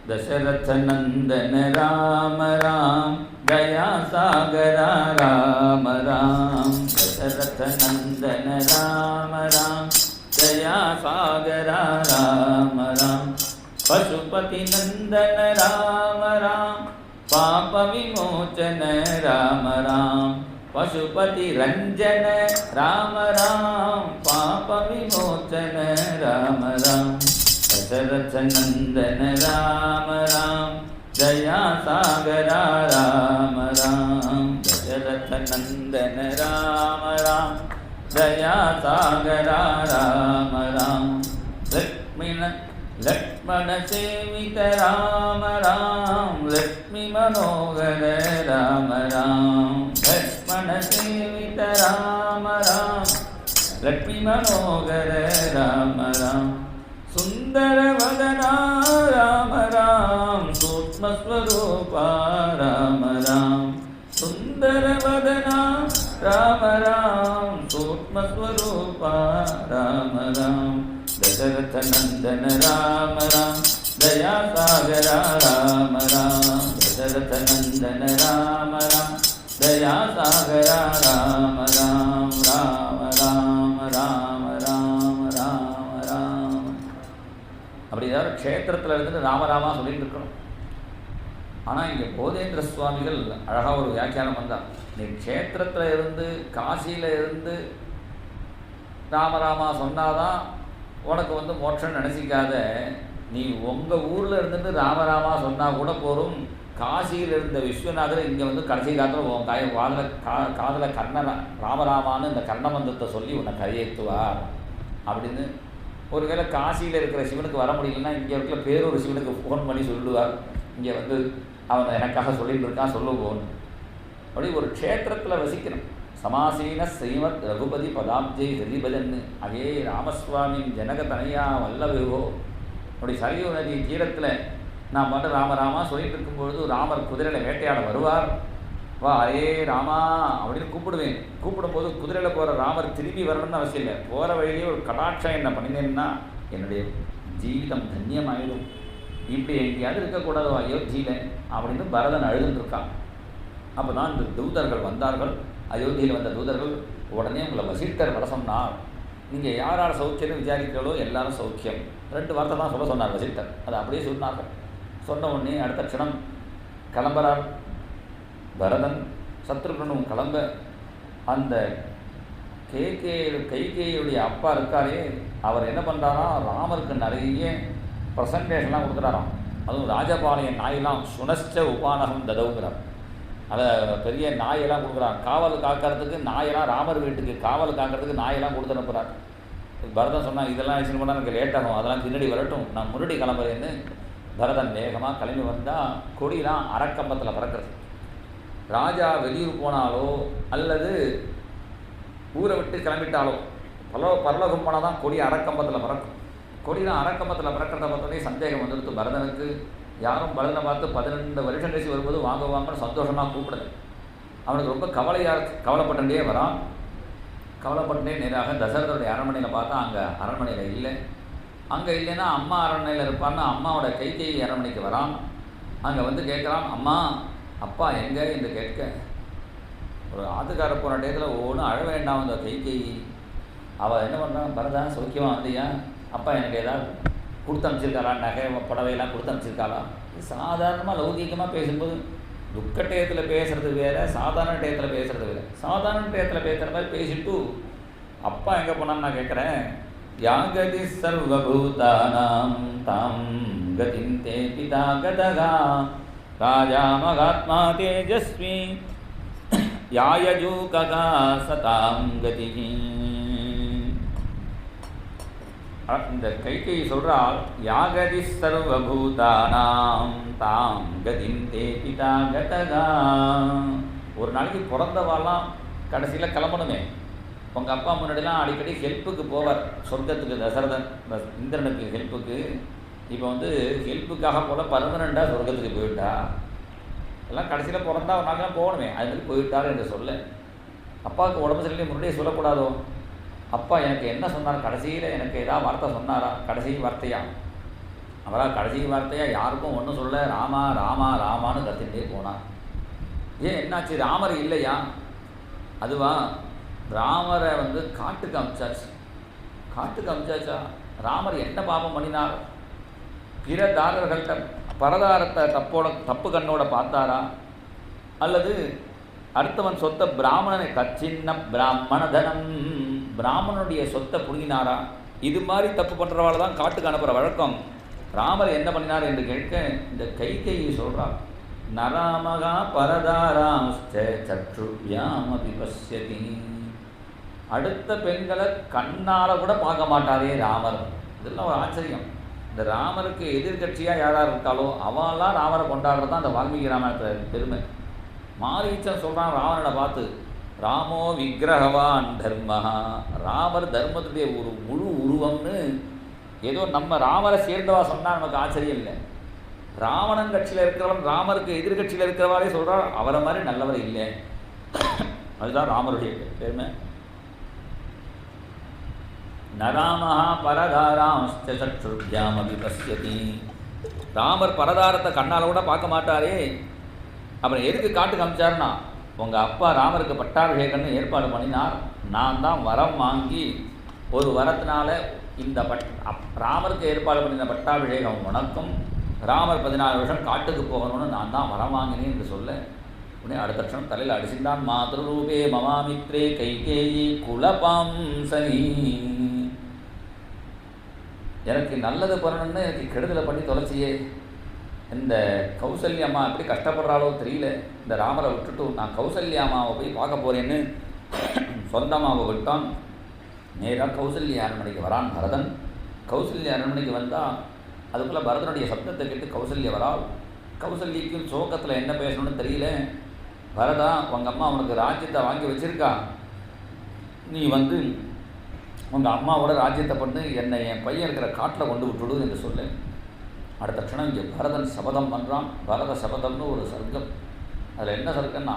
தசரத நந்தன ராம ராம் தயா சாகரா ராம ராம், தசரத நந்தன ராம ராம் தயா சாகரா ராம ராம், பசுபதி நந்தன ராம ராம் பாப விமோச்சன ராம ராம், பசுபதி ரஞ்சன ராம ராம் பாப விமோச்சன ராம ராம், दशरथ नंदन राम राम दया सागरा राम राम, दशरथ नंदन राम राम दया सागरा राम राम, लक्ष्मण सेवित राम राम लक्ष्मी मनोहर राम राम, लक्ष्मण सेवित राम राम लक्ष्मी मनोहर राम राम, सुंदर वदना राम राम सूक्ष्म स्वरूपा राम राम, सुंदर वदना राम राम सूक्ष्म स्वरूपा राम राम, दशरथ नंदन राम राम दया सागरा राम राम, दशरथ नंदन राम राम दया सागरा राम राम, राम राम राम राम राम राम. அப்படி ஏதாவது க்ஷேத்திரத்தில் இருந்துட்டு ராமராமா சொல்லிட்டு இருக்கணும். ஆனால் இங்கே போதேந்திர சுவாமிகள் அழகாக ஒரு வியாக்கியானம் வந்தார். நீ க்ஷேத்திரத்தில் இருந்து காசியில் இருந்து ராமராமா சொன்னாதான் உனக்கு மோட்சம் நினச்சிக்காத, நீ உங்கள் ஊரில் இருந்துட்டு ராமராமா சொன்னால் கூட போகும். காசியில் இருந்த விஸ்வநாதர் இங்கே கடைசி காலத்தில் உன் காதில் ராமராமான்னு இந்த கர்ணமந்திரத்தை சொல்லி உன்னை கரையேற்றுவார் அப்படின்னு. ஒருவேளை காசியில் இருக்கிற சிவனுக்கு வர முடியலன்னா இங்கே இருக்கிற பேரொரு சிவனுக்கு ஃபோன் பண்ணி சொல்லுவார், இங்கே அவன் எனக்காக சொல்லிட்டு இருக்கான் சொல்லுவோன்னு. அப்படி ஒரு க்ஷேத்திரத்தில் வசிக்கணும். சமாசீன ஸ்ரீமத் ரகுபதி பதாப்ஜை ஹரிபஜன்னு அதே ராமசுவாமின் ஜனக தனையா வல்லவிகோ. அப்படி சரியு நதி தீரத்தில் நான் மட்டும் ராமராமா சொல்லிட்டு இருக்கும்பொழுது ராமர் குதிரையில் வேட்டையாட வருவார். வா அரே ராமா அப்படின்னு கூப்பிடுவேன். கூப்பிடும்போது குதிரையில் போகிற ராமர் திரும்பி வரணும்னு அவசியம் இல்லை. போகிற வழியிலே ஒரு கடாட்சம் என்ன பண்ணினேன்னா என்னுடைய ஜீவிதம் தன்யமாயிடும். இப்படி எங்கேயாவது இருக்கக்கூடாதோ அயோத்தியில் அப்படின்னு பரதன் அழுதுன்ட்ருக்கான். அப்போ தான் இந்த தூதர்கள் வந்தார்கள். அயோத்தியில் வந்த தூதர்கள் உடனே உங்களை வசிஷ்டர் வர சொன்னார். நீங்கள் யார் யார் சௌக்கியம்னு விசாரிக்கிறீர்களோ எல்லாரும் சௌக்கியம். 2 வார்த்தை தான் சொல்ல சொன்னார் வசிஷ்டர். அதை அப்படியே சொன்னார்கள். சொன்ன உடனே அடுத்த க்ஷணம் கிளம்புறார் பரதன். சத்ருகனும் கிளம்ப அந்த கைகேயுடைய அப்பா இருக்காரே அவர் என்ன பண்ணுறாராம், ராமருக்கு நிறைய ப்ரெசன்டேஷன்லாம் கொடுக்குறாராம். அதுவும் ராஜபாளையம் நாயெல்லாம் சுனஸ்ட உபானகம் ததவுங்கிறார். அதை பெரிய நாயெல்லாம் கொடுக்குறான். காவல் காக்கிறதுக்கு நாயெல்லாம் ராமர் வீட்டுக்கு காவல் காக்கிறதுக்கு நாயெல்லாம் கொடுத்து அனுப்புகிறார். பரதன் சொன்னால் இதெல்லாம் ஆக்ஷன் பண்ணால் எனக்கு லேட் ஆகும், அதெல்லாம் பின்னாடி வரட்டும், நான் முன்னாடி கிளம்புறேன்னு பரதன் வேகமாக கிளம்பி வந்தால் கொடிலாம் அறக்கம்பத்தில் பறக்கிறது. ராஜா வெளியூர் போனாலோ அல்லது ஊரை விட்டு கிளம்பிட்டாலோ பரலோகம் போனால் தான் கொடி அறக்கம்பத்தில் பறக்கும். கொடிலாம் அறக்கம்பத்தில் பறக்கிறத பார்த்தோன்னே சந்தேகம் வந்துடுத்து பரதனுக்கு. யாரும் பரதனை பார்த்து 12 வருஷம் கழிச்சு வரும்போது வாங்குவாங்கன்னு சந்தோஷமாக கூப்பிடுது. அவனுக்கு ரொம்ப கவலைப்பட்டே வரான். கவலைப்பட்டே நேராக தசரதனுடைய அரண்மனையில் பார்த்தா அங்கே அரண்மனையில் இல்லை. அங்கே இல்லைன்னா அம்மா அரண்மனையில் இருப்பான்னு அம்மாவோட கைகேயி அரண்மனைக்கு வரான். அங்கே கேட்குறான், அம்மா அப்பா எங்கே என்று கேட்க ஒரு ஆத்துக்கார போன டயத்தில் ஒன்றும் அழ வேண்டாம் அந்த கைகேயி. அவள் என்ன பண்ணுறான், பரதன் சௌக்கியமாக வந்தியா, அப்பா எனக்கு ஏதாவது கொடுத்து அனுப்பிச்சிருக்காளா, நகை புடவையெல்லாம் கொடுத்து அனுப்பிச்சிருக்காளா. சாதாரணமாக லௌகீகமாக பேசும்போது துக்கட்டயத்தில் பேசுகிறது வேறு, சாதாரண டயத்தில் பேசுகிறது வேறு. சாதாரண டயத்தில் பேசுகிற மாதிரி பேசிட்டு அப்பா எங்கே போனான்னு நான் கேட்குறேன். யாகதி சர்வபூதானாம் தாம் கதிம் தே பிதா கதகா ராஜா மகாத்மா தேஜஸ்வி யாயஜூகா சதாம் கதிஹி. இந்த கைகேயி சொல்கிறாள், யாகதி சர்வபூதானாம் தாம் கதிம் தே பிதா கதகா. ஒரு நாளைக்கு பிறந்தவாலாம் கடைசியில் கிளம்பணுமே. உங்கள் அப்பா முன்னாடிலாம் அடிக்கடி ஹெல்ப்புக்கு போவார் சொர்க்கத்துக்கு, தசரதன் இந்திரனுக்கு ஹெல்ப்புக்கு. இப்போ வந்து ஹெல்ப்புக்காக போல பர்மனெண்ட்டாக சொர்க்கத்துக்கு போயிட்டா. எல்லாம் கடைசியில் பிறந்தா ஒரு நாங்களாம் போகணுமே, அது மாதிரி போயிட்டார் என்று சொல்ல. அப்பாவுக்கு உடம்பு சரியில்லை முன்னாடியே சொல்லக்கூடாதோ? அப்பா எனக்கு என்ன சொன்னார், கடைசியில் எனக்கு ஏதாவது வார்த்தை சொன்னாரா? கடைசி வார்த்தையா அவரால் கடைசி வார்த்தையாக யாருக்கும் ஒன்றும் சொல்ல, ராமா ராமா ராமான்னு கத்திகிட்டே போனார். ஏன் என்னாச்சு, ராமர் இல்லையா? அதுவா, ராமரை வந்து காட்டுக்கு அமிச்சாச்சா? ராமர் என்ன பாபம் பண்ணினார்? பிற தாரர்கள்ட்ட பரதாரத்தை தப்பு கண்ணோட பார்த்தாரா? அல்லது அடுத்தவன் சொத்தை பிராமணனை கச்சின்ன பிராமண தனம், பிராமணனுடைய சொத்தை புடுங்கினாரா? இது மாதிரி தப்பு பண்ணுறவாள் தான் காட்டுக்கு அனுப்புகிற வழக்கம். ராமர் என்ன பண்ணினார் என்று கேட்க இந்த கைகேயி சொல்கிறார், நராமகா பரதாராம்ச்ச சற்றுவ்யாமபி பஸ்யதி. அடுத்த பெண்களை கண்ணால் கூட பார்க்க மாட்டாரே ராமர். இதெல்லாம் ஒரு ஆச்சரியம். இந்த ராமருக்கு எதிர்கட்சியாக யாரார் இருக்காளோ அவெல்லாம் ராமரை கொண்டாடுறது தான் அந்த வால்மீகி ராமாயணத்தை பெருமை. மாரீச்சன் சொல்கிறான் ராவணனை பார்த்து, ராமோ விக்கிரகவான் தர்மஹா, ராமர் தர்மத்துடைய ஒரு முழு உருவம்னு. ஏதோ நம்ம ராமரை சேர்ந்தவா சொன்னால் நமக்கு ஆச்சரியம் இல்லை. ராவணன் கட்சியில் இருக்கிறவன் ராமருக்கு எதிர்கட்சியில் இருக்கிறவாரே சொல்கிறார் அவரை மாதிரி நல்லவர் இல்லை. அதுதான் ராமருடைய பெருமை. நராமஹா பரதாராம்ச்ச சற்றுர்ஜாமபி பஸ்யதி. ராமர் பரதாரத்தை கண்ணால் கூட பார்க்க மாட்டாரே, அப்புறம் எதுக்கு காட்டுக்கு அமிச்சாருன்னா, உங்கள் அப்பா ராமருக்கு பட்டாபிஷேகம்னு ஏற்பாடு பண்ணினார். நான் தான் வரம் வாங்கி ஒரு வரத்தினால இந்த ராமருக்கு ஏற்பாடு பண்ணின பட்டாபிஷேகம் உனக்கும், ராமர் 14 வருஷம் காட்டுக்கு போகணும்னு நான் தான் வரம் வாங்கினேன் என்று சொல்ல, உடனே அடுத்த வருஷம் தலையில் அடிச்சுட்டான். மாத்ருரூபே மமாமித்ரே கைகேயி குலபாம்சனி. எனக்கு நல்லது பண்ணணும்னு எனக்கு கெடுதலை பண்ணி தொலைச்சியே. இந்த கௌசல்யம்மா எப்படி கஷ்டப்படுறாளோ தெரியல, இந்த ராமரை விட்டுட்டு நான் கௌசல்யாமாவை போய் பார்க்க போகிறேன்னு சொந்தமாவை விட்டான். நேராக கௌசல்யா அரண்மனைக்கு வரான் பரதன். கௌசல்யா அரண்மனைக்கு வந்தால் அதுக்குள்ளே பரதனுடைய சப்தத்தை கேட்டு கௌசல்யா வராள். கௌசல்யக்கும் சோகத்தில் என்ன பேசணும்னு தெரியல. பரதா, உங்கள் அம்மா உனக்கு ராஜ்யத்தை வாங்கி வச்சுருக்கா, நீ வந்து உங்கள் அம்மாவோட ராஜ்யத்தை பண்ணு, என்னை என் பையன் இருக்கிற காட்டில் கொண்டு விட்டுடு என்று சொல்லு. அடுத்த க்ஷணம் இங்கே பரதன் சபதம் பண்ணுறான். பரத சபதம்னு ஒரு சர்க்கம். அதில் என்ன சர்க்கம்னா,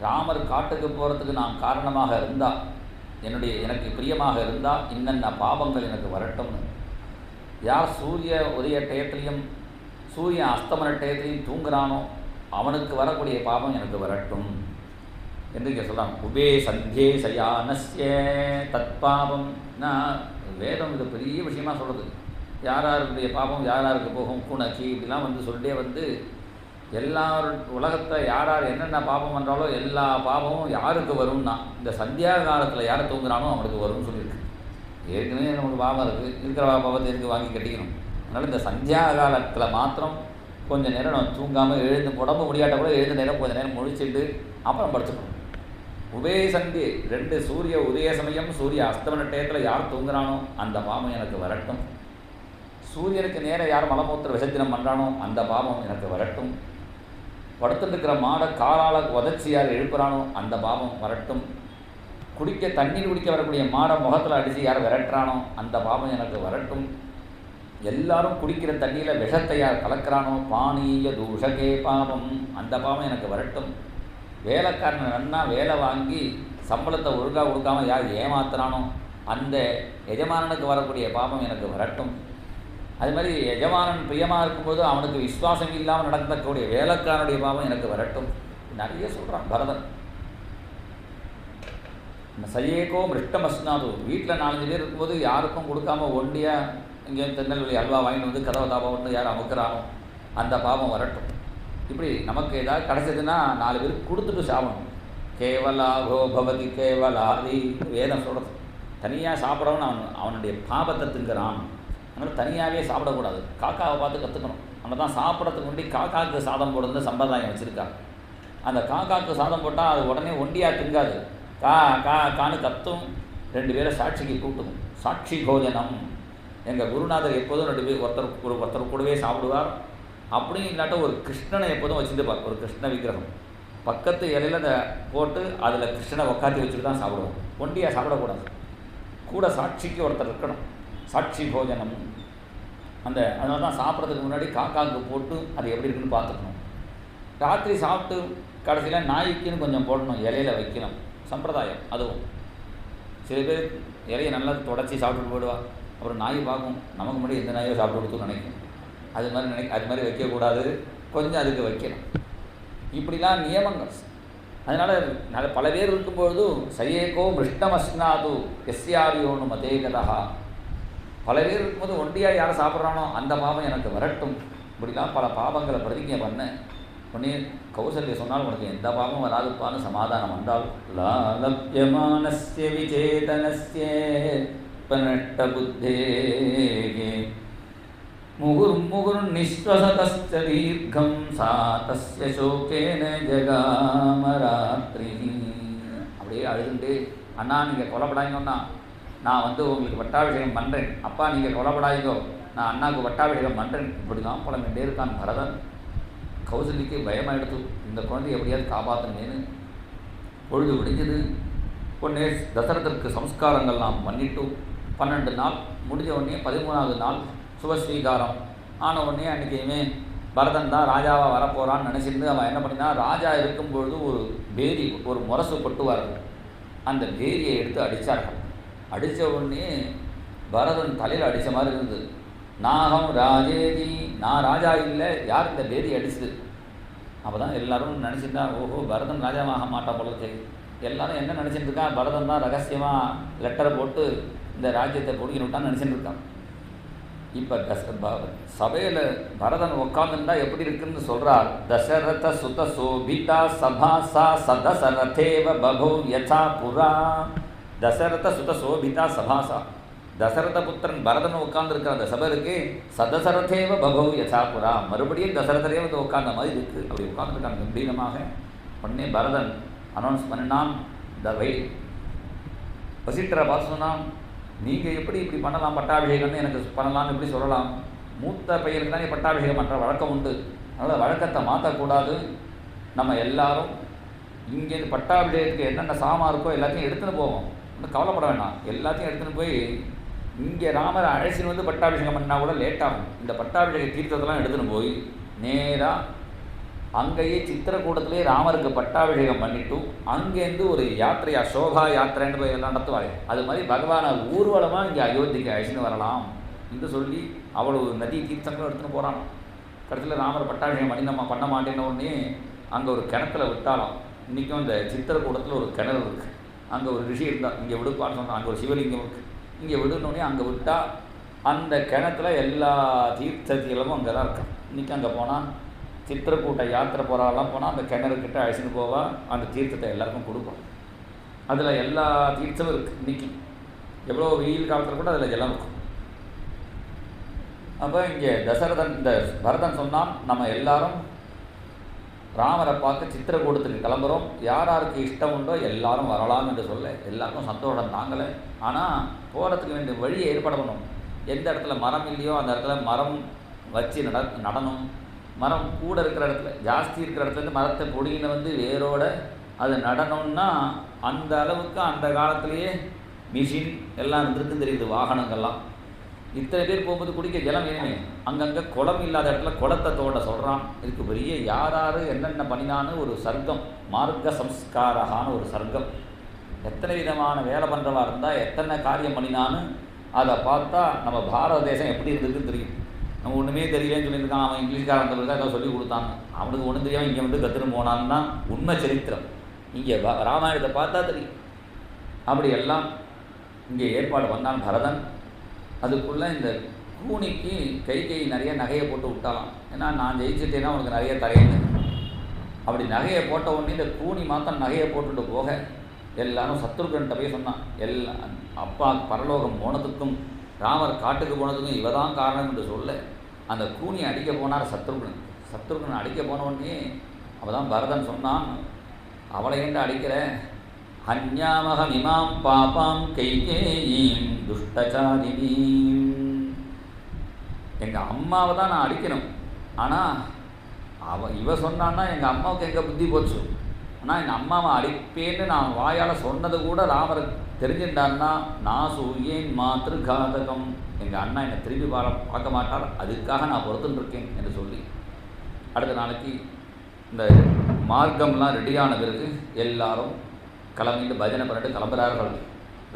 ராமர் காட்டுக்கு போகிறதுக்கு நான் காரணமாக இருந்தால், எனக்கு பிரியமாக இருந்தால் இன்னென்ன பாவங்கள் எனக்கு வரட்டும்னு. யார் சூரிய உதய டயத்திலையும் சூரிய அஸ்தமன டயத்திலையும் தூங்குறானோ அவனுக்கு வரக்கூடிய பாவம் எனக்கு வரட்டும் என்று இங்கே சொல்கிறான். உபே சந்தியே சயானஸ்ய தத் பாவம். நான் வேதம் இது பெரிய விஷயமாக சொல்கிறது. யாராருடைய பாவம் யாராருக்கு போகும், கூணச்சி இப்படிலாம் வந்து சொல்லிட்டே வந்து எல்லாரும் உலகத்தில் யார் என்னென்ன பாவம் பண்ணுறாலோ எல்லா பாவமும் யாருக்கு வரும்னா, இந்த சந்தியா காலத்தில் யார் தூங்குறானோ அவனுக்கு வரும்னு சொல்லியிருக்கு. ஏற்கனவே நமக்கு பாவம் இருக்குது, இருக்கிற பாவத்தை இருக்கு வாங்கி கட்டிக்கணும். அதனால் இந்த சந்தியா காலத்தில் மாத்திரம் கொஞ்சம் நேரம் நம்ம தூங்காமல் எழுந்து, உடம்பு முடியாட்ட கூட எழுந்த நேரம் கொஞ்சம் நேரம் முழிச்சுட்டு அப்புறம் படுத்துக்கணும். உபே சந்தி 2 சூரிய உதய சமயம் சூரிய அஸ்தமன டயத்தில் யார் தூங்குறானோ அந்த பாவம் எனக்கு வரட்டும். சூரியனுக்கு நேரம் யார் மலமூத்திர விசர்ஜனம் பண்ணுறானோ அந்த பாவம் எனக்கு வரட்டும். படுத்துட்டு இருக்கிற மாடை காலால் உதச்சி யார் எழுப்புறானோ அந்த பாவம் வரட்டும். தண்ணீர் குடிக்க வரக்கூடிய மாடை முகத்தில் அடித்து யார் விரட்டுறானோ அந்த பாவம் எனக்கு வரட்டும். எல்லாரும் குடிக்கிற தண்ணியில் விஷத்தை யார் கலக்கிறானோ பானீய தூஷகே பாவம், அந்த பாவம் எனக்கு வரட்டும். வேலைக்காரனை நன்னா வேலை வாங்கி சம்பளத்தை ஒழுங்காக கொடுக்காமல் யார் ஏமாத்துறானோ அந்த எஜமானனுக்கு வரக்கூடிய பாவம் எனக்கு வரட்டும். அது மாதிரி எஜமானன் பிரியமாக இருக்கும்போது அவனுக்கு விசுவாசம் இல்லாமல் நடக்கக்கூடிய வேலைக்காரனுடைய பாவம் எனக்கு வரட்டும். நிறைய சொல்கிறான் பரதன். சையேக்கோ மிருஷ்டமஸ்னாது, வீட்டில் 4 பேர் இருக்கும்போது யாருக்கும் கொடுக்காம ஒண்டியாக இங்கே திருநெல்வேலி அல்வா வாங்கிட்டு வந்து கதவை தாபம் வந்து யார் அமுக்கிறானோ அந்த பாவம் வரட்டும். இப்படி நமக்கு ஏதாவது கிடச்சதுன்னா 4 பேருக்கு கொடுத்துட்டு சாப்பிடணும். கேவலாகோ பவதி கேவலாதி வேதம் சொல்கிறது. தனியாக சாப்பிடவன் அவனுடைய பாபத்தை திங்கிறான். அதனால் தனியாகவே சாப்பிடக்கூடாது. காக்காவை பார்த்து கற்றுக்கணும். நம்ம தான் சாப்பிட்றதுக்கு முன்னாடி காக்காவுக்கு சாதம் போடுறது சம்பிரதாயம் வச்சுருக்காங்க. அந்த காக்காவுக்கு சாதம் போட்டால் அது உடனே ஒண்டியாக திங்காது. கான்னு கத்தும். 2 பேரை சாட்சிக்கு கூட்டுக்கும். சாட்சி போஜனம். எங்கள் குருநாதர் எப்போதும் 2 பேர் ஒருத்தர் கூடவே சாப்பிடுவார். அப்படியும் இல்லாட்ட ஒரு கிருஷ்ணனை எப்போதும் வச்சுருப்பார். ஒரு கிருஷ்ண விக்கிரகம் பக்கத்து இலையில் அதை போட்டு அதில் கிருஷ்ணனை உட்காத்தி வச்சுட்டு தான் சாப்பிடுவோம். ஒண்டியாக சாப்பிடக்கூடாது. கூட சாட்சிக்கு ஒருத்தர் இருக்கணும். சாட்சி போஜனம். அதனால தான் சாப்பிட்றதுக்கு முன்னாடி காக்காவுக்கு போட்டு அது எப்படி இருக்குன்னு பார்த்துக்கணும். ராத்திரி சாப்பிட்டு கடைசியில் நாய்க்குன்னு கொஞ்சம் போடணும், இலையில் வைக்கணும். சம்பிரதாயம் அதுவும். சில பேர் இலையை நல்லா தொடச்சி சாப்பிட்டு போயிடுவா. அப்புறம் நாய் பார்க்கும், நமக்கு முன்னாடி எந்த நாயோ சாப்பிட்டு கொடுத்து நினைக்கும். அது மாதிரி வைக்கக்கூடாது, கொஞ்சம் அதுக்கு வைக்கணும். இப்படிலாம் நியமங்கள். அதனால் பல பேர் இருக்கும்பொழுது சரியேகோ மிருஷ்டமஸ்னாது எஸ்யாரியோன்னு மதேகதா. பல பேர் இருக்கும்போது ஒண்டியாக யாரை சாப்பிட்றானோ அந்த பாவம் எனக்கு வரட்டும். இப்படிலாம் பல பாவங்களை பிரதிஜை பண்ண உடனே கௌசல்யா சொன்னால் உனக்கு எந்த பாவம் வராதுப்பான்னு சமாதானம் வந்தால் லாலப்யமானஸ்ய விசேதனஸ்ய பனட்ட புத்தே முகுர் நிஸ்வசதஸ்ய தீர்க்கம் சா தஸ்ய சோகேன ஜகாமராத்ரி. அப்படியே அழுதுண்டு, அண்ணா நீங்கள் கொலைப்படாதீங்கன்னா நான் உங்களுக்கு பட்டாபிஷேகம் பண்ணுறேன், அப்பா நீங்கள் கொலைப்படாதீங்கோ நான் அண்ணாவுக்கு பட்டாபிஷேகம் பண்ணுறேன். இப்படி தான் புலம்பிகிட்டே இருக்கான் பரதன். கௌசல்யக்கு பயமாயிடுத்து, இந்த குழந்தைய எப்படியாவது காப்பாற்றணுமேனு. பொழுது விடிஞ்சது. உடனே தசரதற்கு சம்ஸ்காரங்கள்லாம் பண்ணிட்டு 12 நாள் முடிஞ்ச உடனே 13வது நாள் சுபஸ்வீகாரம் ஆன உடனே அன்றைக்கையுமே பரதன் தான் ராஜாவாக வரப்போகிறான்னு நினச்சிருந்து அவன் என்ன பண்ணினா, ராஜா இருக்கும்பொழுது ஒரு பேரி, ஒரு முரசு கொட்டுவார்கள். அந்த பேரியை எடுத்து அடித்தார்கள். அடித்த உடனே பரதன் தலையில் அடித்த மாதிரி இருந்தது. நாகம் ராஜேதி, நான் ராஜா இல்லை, யார் இந்த பேரி அடிச்சது? அப்போ தான் எல்லோரும் நினச்சிருந்தா, ஓஹோ பரதன் ராஜாவாக மாட்டா போல இருக்கு. எல்லோரும் என்ன நினச்சிட்டு இருக்கா, பரதன் தான் ரகசியமாக லெட்டரை போட்டு இந்த ராஜ்யத்தை பொடிக்கணுட்டான்னு நினச்சிட்டு இருக்கான். இப்போ சபையில் பரதன் உட்காந்துட்டா எப்படி இருக்குன்னு சொல்கிறார். தசரத சுத சோபிதா சபாசா சதசரதேவ பபோ யதா புரா. தசரத சுத சோபிதா சபாசா, தசரத புத்திரன் பரதன் உட்கார்ந்துருக்கிற அந்த சபை இருக்கு. சதசரதேவ பபோ யதா புரா, மறுபடியும் தசரதரே வந்து உட்கார்ந்த மாதிரி இருக்குது. அப்படி உட்கார்ந்துருக்காங்க கம்பீரமாக. உடனே பரதன் அனௌன்ஸ் பண்ணினான், த வை. வசிட்டரை பார்த்து சொன்னான், நீங்கள் எப்படி இப்படி பண்ணலாம், பட்டாபிஷேகம்னு எனக்கு பண்ணலாம்னு எப்படி சொல்லலாம்? மூத்த பையனுக்கு தான் பட்டாபிஷேகம் பண்ணுற வழக்கம் உண்டு. அதனால் வழக்கத்தை மாற்றக்கூடாது. நம்ம எல்லாரும் இங்கேருந்து பட்டாபிஷேகத்துக்கு என்னென்ன சாமான் இருக்கோ எல்லாத்தையும் எடுத்துன்னு போவோம். ஒன்றும் கவலைப்பட வேண்டாம். எல்லாத்தையும் எடுத்துன்னு போய் இங்கே ராமரை அழைச்சின்னு வந்து பட்டாபிஷேகம் பண்ணால் கூட லேட்டாகும். இந்த பட்டாபிஷேக தீர்த்தத்தெல்லாம் எடுத்துன்னு போய் நேராக அங்கேயே சித்திரக்கூடத்துலேயே ராமருக்கு பட்டாபிஷேகம் பண்ணிவிட்டு அங்கேருந்து ஒரு யாத்திரையாக சோபா யாத்திரைன்னு போய் எல்லாம் நடத்துவாங்க. அது மாதிரி பகவானை ஊர்வலமாக இங்கே அயோத்திக்கு அழைச்சின்னு வரலாம் என்று சொல்லி அவ்வளவு நதி தீர்த்தங்களும் எடுத்துன்னு போகிறான். கடைசியில் ராமர் பட்டாபிஷேகம் பண்ண மாட்டேன்ன உடனே அங்கே ஒரு கிணத்துல விட்டாலாம். இன்றைக்கும் இந்த சித்திரக்கூடத்தில் ஒரு கிணறு இருக்குது. அங்கே ஒரு ரிஷி இருந்தால் இங்கே விடுப்பான்னு சொன்னால், அங்கே ஒரு சிவலிங்கம் இருக்குது, இங்கே விடுனோடனே அங்கே விட்டால் அந்த கிணத்துல எல்லா தீர்த்தத்திலும் அங்கே தான் இருக்கும். இன்றைக்கி அங்கே போனால் சித்திரக்கூட்ட யாத்திரை போகிறாலாம் போனால் அந்த கிணறுக்கிட்ட அழைச்சின்னு போவா, அந்த தீர்த்தத்தை எல்லாருக்கும் கொடுப்போம். அதில் எல்லா தீர்த்தமும் இருக்குது. இன்றைக்கி எவ்வளோ வெயில் காலத்தில் கூட அதில் ஜலம் இருக்கும். அப்போ இங்கே தசரதன் இந்த பரதன் சொன்னான், நம்ம எல்லாரும் ராமரை பார்த்து சித்திரக்கூடத்துக்கு கிளம்புறோம், யாருக்கு இஷ்டம் உண்டோ எல்லாரும் வரலாம் என்று சொல்ல எல்லாருக்கும் சந்தோஷம் தாங்கலை. ஆனால் போகிறதுக்கு வேண்டிய வழியை ஏற்பாடு பண்ணணும். எந்த இடத்துல மரம் இல்லையோ அந்த இடத்துல மரம் வச்சு நடணும். மரம் கூட இருக்கிற இடத்துல, ஜாஸ்தி இருக்கிற இடத்துலேருந்து மரத்தை பொடியினை வந்து வேரோட அது நடணும்னா அந்த அளவுக்கு அந்த காலத்திலேயே மிஷின் எல்லாம் இருந்திருக்குன்னு தெரியுது, வாகனங்கள்லாம். இத்தனை பேர் போகும்போது குடிக்க ஜலம் வேணுமே. அங்கங்கே குளம் இல்லாத இடத்துல குளத்தை தோண்ட சொல்கிறான். இதுக்கு பெரிய யார் என்னென்ன பண்ணினான்னு ஒரு சர்க்கம், மார்க்க சம்ஸ்காரகான ஒரு சர்க்கம். எத்தனை விதமான வேலை பண்ணுறவா இருந்தால் எத்தனை காரியம் பண்ணினான்னு அதை பார்த்தா நம்ம பாரத தேசம் எப்படி இருந்ததுன்னு தெரியும். நம்ம ஒன்றுமே தெரியலன்னு சொல்லியிருக்கான். அவன் இங்கிலீஷ்காரன் ஏதோ சொல்லி கொடுத்தாங்க, அவனுக்கு ஒன்றும் தெரியாமல் இங்கே வந்து கற்றுன்னு போனான்னு தான் உண்மை சரித்திரம். இங்கே ராமாயணத்தை பார்த்தா தெரியும். அப்படி எல்லாம் இங்கே ஏற்பாடு பண்ணான் பரதன். அதுக்குள்ளே இந்த கூனிக்கு கை நிறைய நகையை போட்டு விட்டாலாம். ஏன்னா நான் ஜெயிச்சுட்டேன்னா உனக்கு நிறைய தரையுன்னு. அப்படி நகையை போட்ட உடனே இந்த கூனி மாத்திரம் நகையை போட்டுட்டு போக எல்லாரும் சத்ருகன்கிட்ட போய் சொன்னான். அப்பா பரலோகம் போனதுக்கும் ராமர் காட்டுக்கு போனதுக்கும் இவ தான் காரணம் என்று சொல்ல அந்த கூனியை அடிக்க போனார் சத்ருகன். சத்ருகன் அடிக்க போன உடனே அவள் தான் பரதன் சொன்னான், அவளை ஏண்ட அடிக்கிற, ஹன்யாமகம் இமாம் பாப்பாம் கைகேயீம் துஷ்டசாரிணீம். எங்கள் அம்மாவை தான் நான் அடிக்கணும். ஆனால் இவ சொன்னான்னா எங்கள் அம்மாவுக்கு எங்கே புத்தி போச்சு, ஆனால் எங்கள் அம்மாவை அடிப்பேன்னு நான் வாயால் சொன்னது கூட ராமர் தெரிஞ்சுட்டான்னா நான் சூயேன் மாத்திரு காதகம், எங்கள் அண்ணா என்னை திரும்பி பார்க்க மாட்டார், அதுக்காக நான் பொறுத்துட்டுருக்கேன் என்று சொல்லி அடுத்த நாளைக்கு இந்த மார்க்கம்லாம் ரெடியான பிறகு எல்லாரும் கிளம்பிட்டு பஜனை பண்ணிட்டு கிளம்புறார்கள்.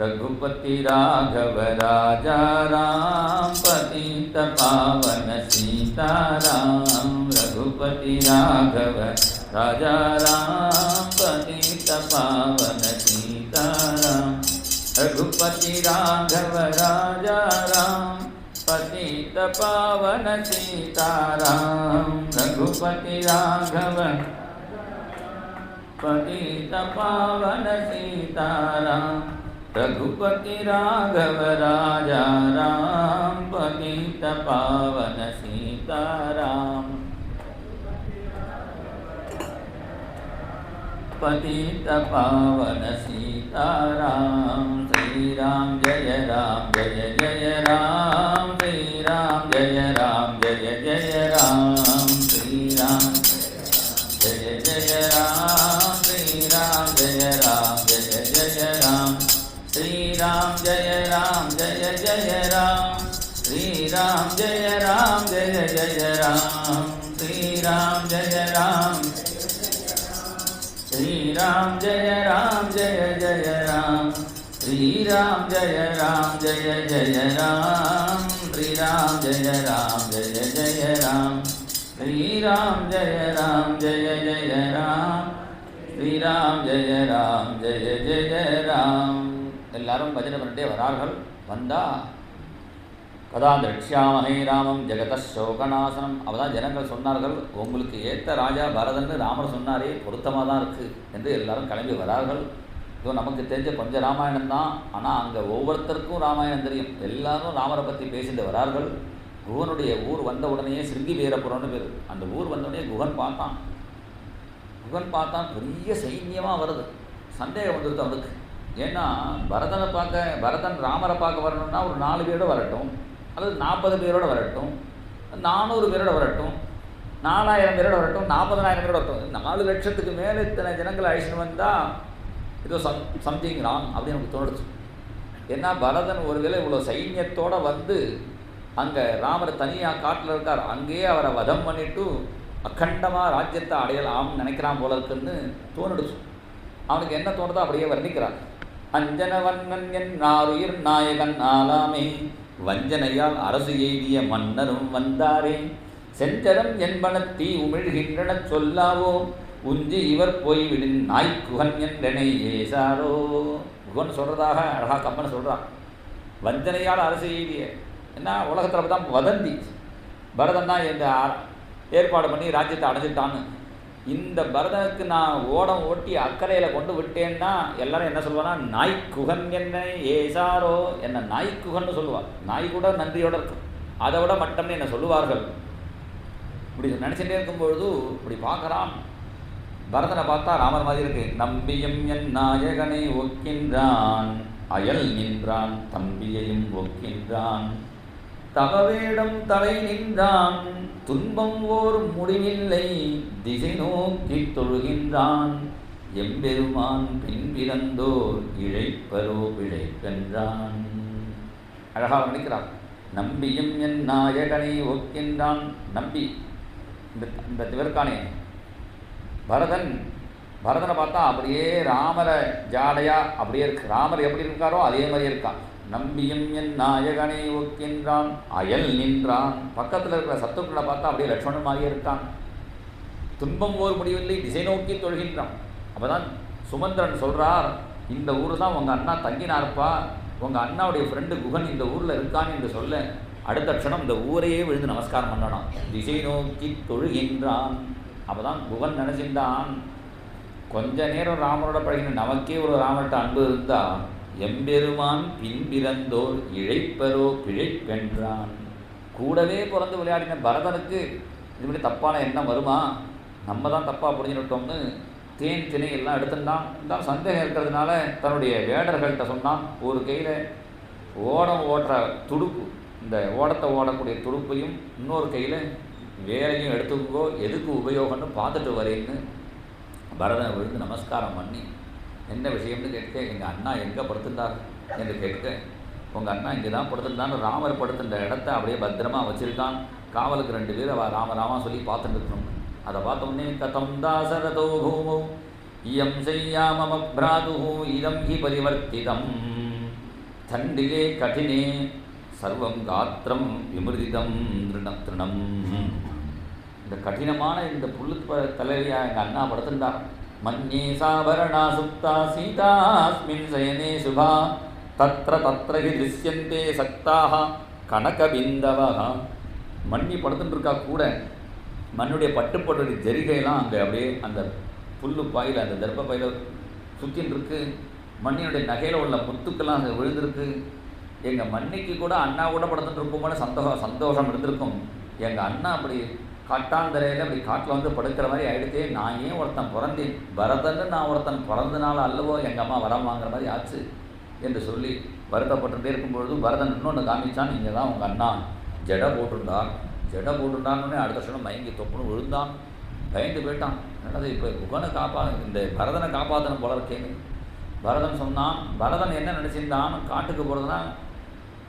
ரகுபதி ராகவ ராஜா ராம் பதித பாவன சீதாராம், ரகுபதி ராகவ ராஜா ராம் பதித பாவன சீதாராம், ரகுபதி ராகவ ராஜா ராம் பதித பாவன சீதாராம், ரகுபதி ராகவ பதித பாவன சீதாராம், रघुपति राघव राजा राम पतित पावन सीताराम, पतित पावन सीताराम, श्री राम जय जय राम, श्री राम जय जय राम, श्री राम जय राम, श्री राम जय जय राम, श्री राम जय राम, श्री राम जय राम, श्री राम जय राम, श्री राम जय राम, श्री राम जय राम, श्री राम जय राम, श्री राम जय राम, श्री राम जय राम, जय राम. எல்லாரும் பஜனை பண்ணிட்டே வரார்கள். வந்தால் கதா திரக்ஷாமஹே ராமம் ஜெகத சோகநாசனம். அவதான் ஜனங்கள் சொன்னார்கள், உங்களுக்கு ஏற்ற ராஜா பரதன்னு ராமர் சொன்னாரே, பொருத்தமாக தான் இருக்குது என்று எல்லாரும் கிளம்பி வரார்கள். இதோ நமக்கு தெரிஞ்ச கொஞ்சம் ராமாயணம் தான், ஆனால் அங்கே ஒவ்வொருத்தருக்கும் ராமாயணம் தெரியும். எல்லாரும் ராமரை பற்றி பேசிட்டு வரார்கள். குகனுடைய ஊர் வந்த உடனே சிருங்கி வீரபுரம்னு பேர். அந்த ஊர் வந்த உடனே குகன் பார்த்தான் பெரிய சைன்யமாக வருது. சந்தேகம் வந்துடுது அவனுக்கு. ஏன்னா பரதன் ராமரை பார்க்க வரணும்னா ஒரு 4 பேரோட வரட்டும், அல்லது 40 பேரோட வரட்டும், 400 பேரோட வரட்டும், 4000 பேரோட வரட்டும், 40,000 பேரோட வரட்டும், 4 லட்சத்துக்கு மேலே இத்தனை ஜனங்களை அழிச்சுன்னு வந்தால் ஏதோ சம்திங் ராங் அப்படின்னு எனக்கு தோணுச்சு. ஏன்னா பரதன் ஒருவேளை இவ்வளோ சைன்யத்தோடு வந்து அங்கே ராமர் தனியாக காட்டில் இருக்கார், அங்கேயே அவரை வதம் பண்ணிவிட்டு அக்கண்டமாக ராஜ்யத்தை அடையலாம்னு நினைக்கிறான் போல இருக்குன்னு தோணிடுச்சு. அவனுக்கு என்ன தோணுதோ அப்படியே வர்ணிக்கிறான். அஞ்சனவண்ணன் என்னாருயிர் நாயகன் ஆலாமே, வஞ்சனையால் அரசு எய்திய மன்னரும் வந்தாரே, செஞ்சரம் என்பனத்தீ உமிழ்கின்றன சொல்லாவோ, உஞ்சி இவர் போய்விடின் நாய்க்குகன் என்றனை ஏசாரோ. குகன் சொல்கிறதாக அழகாக கம்மன் சொல்கிறான். வஞ்சனையால் அரசு எய்திய என்ன உலகத்தில் தான் வதந்தி, பரதன் தான் இந்த ஏற்பாடு பண்ணி ராஜ்யத்தை அடைஞ்சிட்டான்னு. இந்த பரதனுக்கு நான் ஓடம் ஓட்டி அக்கறையில் கொண்டு விட்டேன்னா எல்லாரும் என்ன சொல்லுவானா, நாய்க்குகன் என்ன ஏசாரோ, என்ன நாய்க்குகன்னு சொல்லுவாள். நாய் கூட நன்றியோடு இருக்கும், அதை விட மட்டம்னு என்ன சொல்லுவார்கள். இப்படி நினச்சிட்டே இருக்கும்பொழுது இப்படி பார்க்குறான். பரதனை பார்த்தா ராமர் மாதிரி இருக்கு. நம்பியும் என் நாயகனை ஒக்கின்றான், அயல் நின்றான் தம்பியையும் ஒக்கின்றான், தவவேடம் தலை நின்றான், துன்பம் ஓர் முடிவில்லை திசை நோக்கி தொழுகின்றான், எம்பெருமான் பின்பிறந்தோர் இழைப்பரோ பிழைப்பென்றான். அழகாக நினைக்கிறான். நம்பியும் என் நாயகனை ஒக்கின்றான். நம்பி இந்த திவர்கானே பரதனை பார்த்தா அப்படியே ராமரை ஜாடையா அப்படியே இருக்கு. ராமர் எப்படி இருக்காரோ அதே மாதிரி இருக்கான். நம்பியும் என் நாயகனை ஒக்கின்றான், அயல் நின்றான். பக்கத்தில் இருக்கிற சத்துருக்களை பார்த்தா அப்படியே லட்சுமணன் மாதிரியே இருக்கான். துன்பம் ஓர் முடிவில்லை திசை நோக்கி தொழுகின்றான். அப்போ தான் சுமந்திரன் சொல்கிறார், இந்த ஊர் தான் உங்கள் அண்ணா தங்கினார்ப்பா, உங்கள் அண்ணாவுடைய ஃப்ரெண்டு குகன் இந்த ஊரில் இருக்கான்னு என்று சொல்ல அடுத்த க்ஷணம் இந்த ஊரையே விழுந்து நமஸ்காரம் பண்ணணும். திசை நோக்கி தொழுகின்றான். அப்போ தான் குகன் நினச்சிருந்தான், கொஞ்ச நேரம் ராமரோட பழகின நமக்கே ஒரு ராமர்கிட்ட அன்பு இருந்தால் எம்பெருமான் பின்பிறந்தோர் இழைப்பரோ பிழைப்பென்றான். கூடவே பிறந்து விளையாடின பரதனுக்கு இதுபடி தப்பான எண்ணம் வருமா, நம்ம தான் தப்பாக புரிஞ்சுட்டோம்னு தேன் திணை எல்லாம் எடுத்துட்டான். இருந்தாலும் சந்தேகம் இருக்கிறதுனால தன்னுடைய வேடர்கள்ட்ட சொன்னான். ஒரு கையில் ஓடம் ஓட்டுற துடுப்பு, இந்த ஓடத்தை ஓடக்கூடிய துடுப்பையும் இன்னொரு கையில் வேலையும் எடுத்துக்கோ, எதுக்கு உபயோகம்னு பார்த்துட்டு வரேன்னு பரதனை விழுந்து நமஸ்காரம் பண்ணி என்ன விஷயம்னு கேட்க, எங்கள் அண்ணா எங்கே படுத்திருந்தார் என்று கேட்க, உங்கள் அண்ணா இங்கே தான் படுத்திருந்தான்னு ராமர் படுத்துன்ற இடத்த அப்படியே பத்திரமா வச்சுருக்கான். காவலுக்கு 2 பேர் அவள் ராமராமா சொல்லி பார்த்துட்டு இருக்கணும். அதை பார்த்தோன்னே கதம் தாசரதோ பூமோ இயம் செய்யாமம பிராது இதம் ஹி பரிவர்த்திதம் தண்டிலே கடினே சர்வம் காத்திரம் விமிருதிதம் திருணம். இந்த கடினமான இந்த புல்லு தலைவியாக எங்கள் அண்ணா படுத்திருந்தார். மன்யே சாபரணா சுப்தா சீதாஸ்மின் சயனே சுபா தத்ர தத்ர ஹி திருஷ்யந்தே சக்தாக கனகபிந்தவக. மண்ணி படுத்துட்டு இருக்கா கூட மண்ணுடைய பட்டுப்பட்டு ஜரிகையெல்லாம் அங்கே அப்படியே அந்த புல்லு பாயில் அந்த தர்ப்ப பாயில் சுற்றின்னு இருக்கு. மண்ணினுடைய நகையில் உள்ள முத்துக்கெல்லாம் அங்கே விழுந்திருக்கு. எங்கள் மண்ணிக்கு கூட அண்ணா கூட படுத்துட்டு இருப்போம்னு சந்தோஷம் இருந்திருக்கும். எங்கள் அண்ணா அப்படி காட்டாந்தரையில் அப்படி காட்டில் வந்து படுக்கிற மாதிரி ஆகிடுதே, நான் ஏன் ஒருத்தன் பிறந்தேன், பரதன்னு நான் ஒருத்தன் பிறந்தனால அல்லவோ எங்கள் அம்மா வரம் வாங்குற மாதிரி ஆச்சு என்று சொல்லி வருத்தப்பட்டுகிட்டே இருக்கும்பொழுது பரதன் இன்னொன்று காமிச்சான். இங்கே தான் உங்கள் அண்ணா ஜடை போட்டுருந்தார். ஜடை போட்டுட்டான்னு அடுத்த வருஷம் மயங்கி தொப்புன்னு விழுந்தான். பயந்து போயிட்டான். என்னது இப்போ குகனை இந்த பரதனை காப்பாற்றணும் போல இருக்கேன்னு பரதன் சொன்னான். பரதன் என்ன நினச்சிருந்தான், காட்டுக்கு போகிறதுனா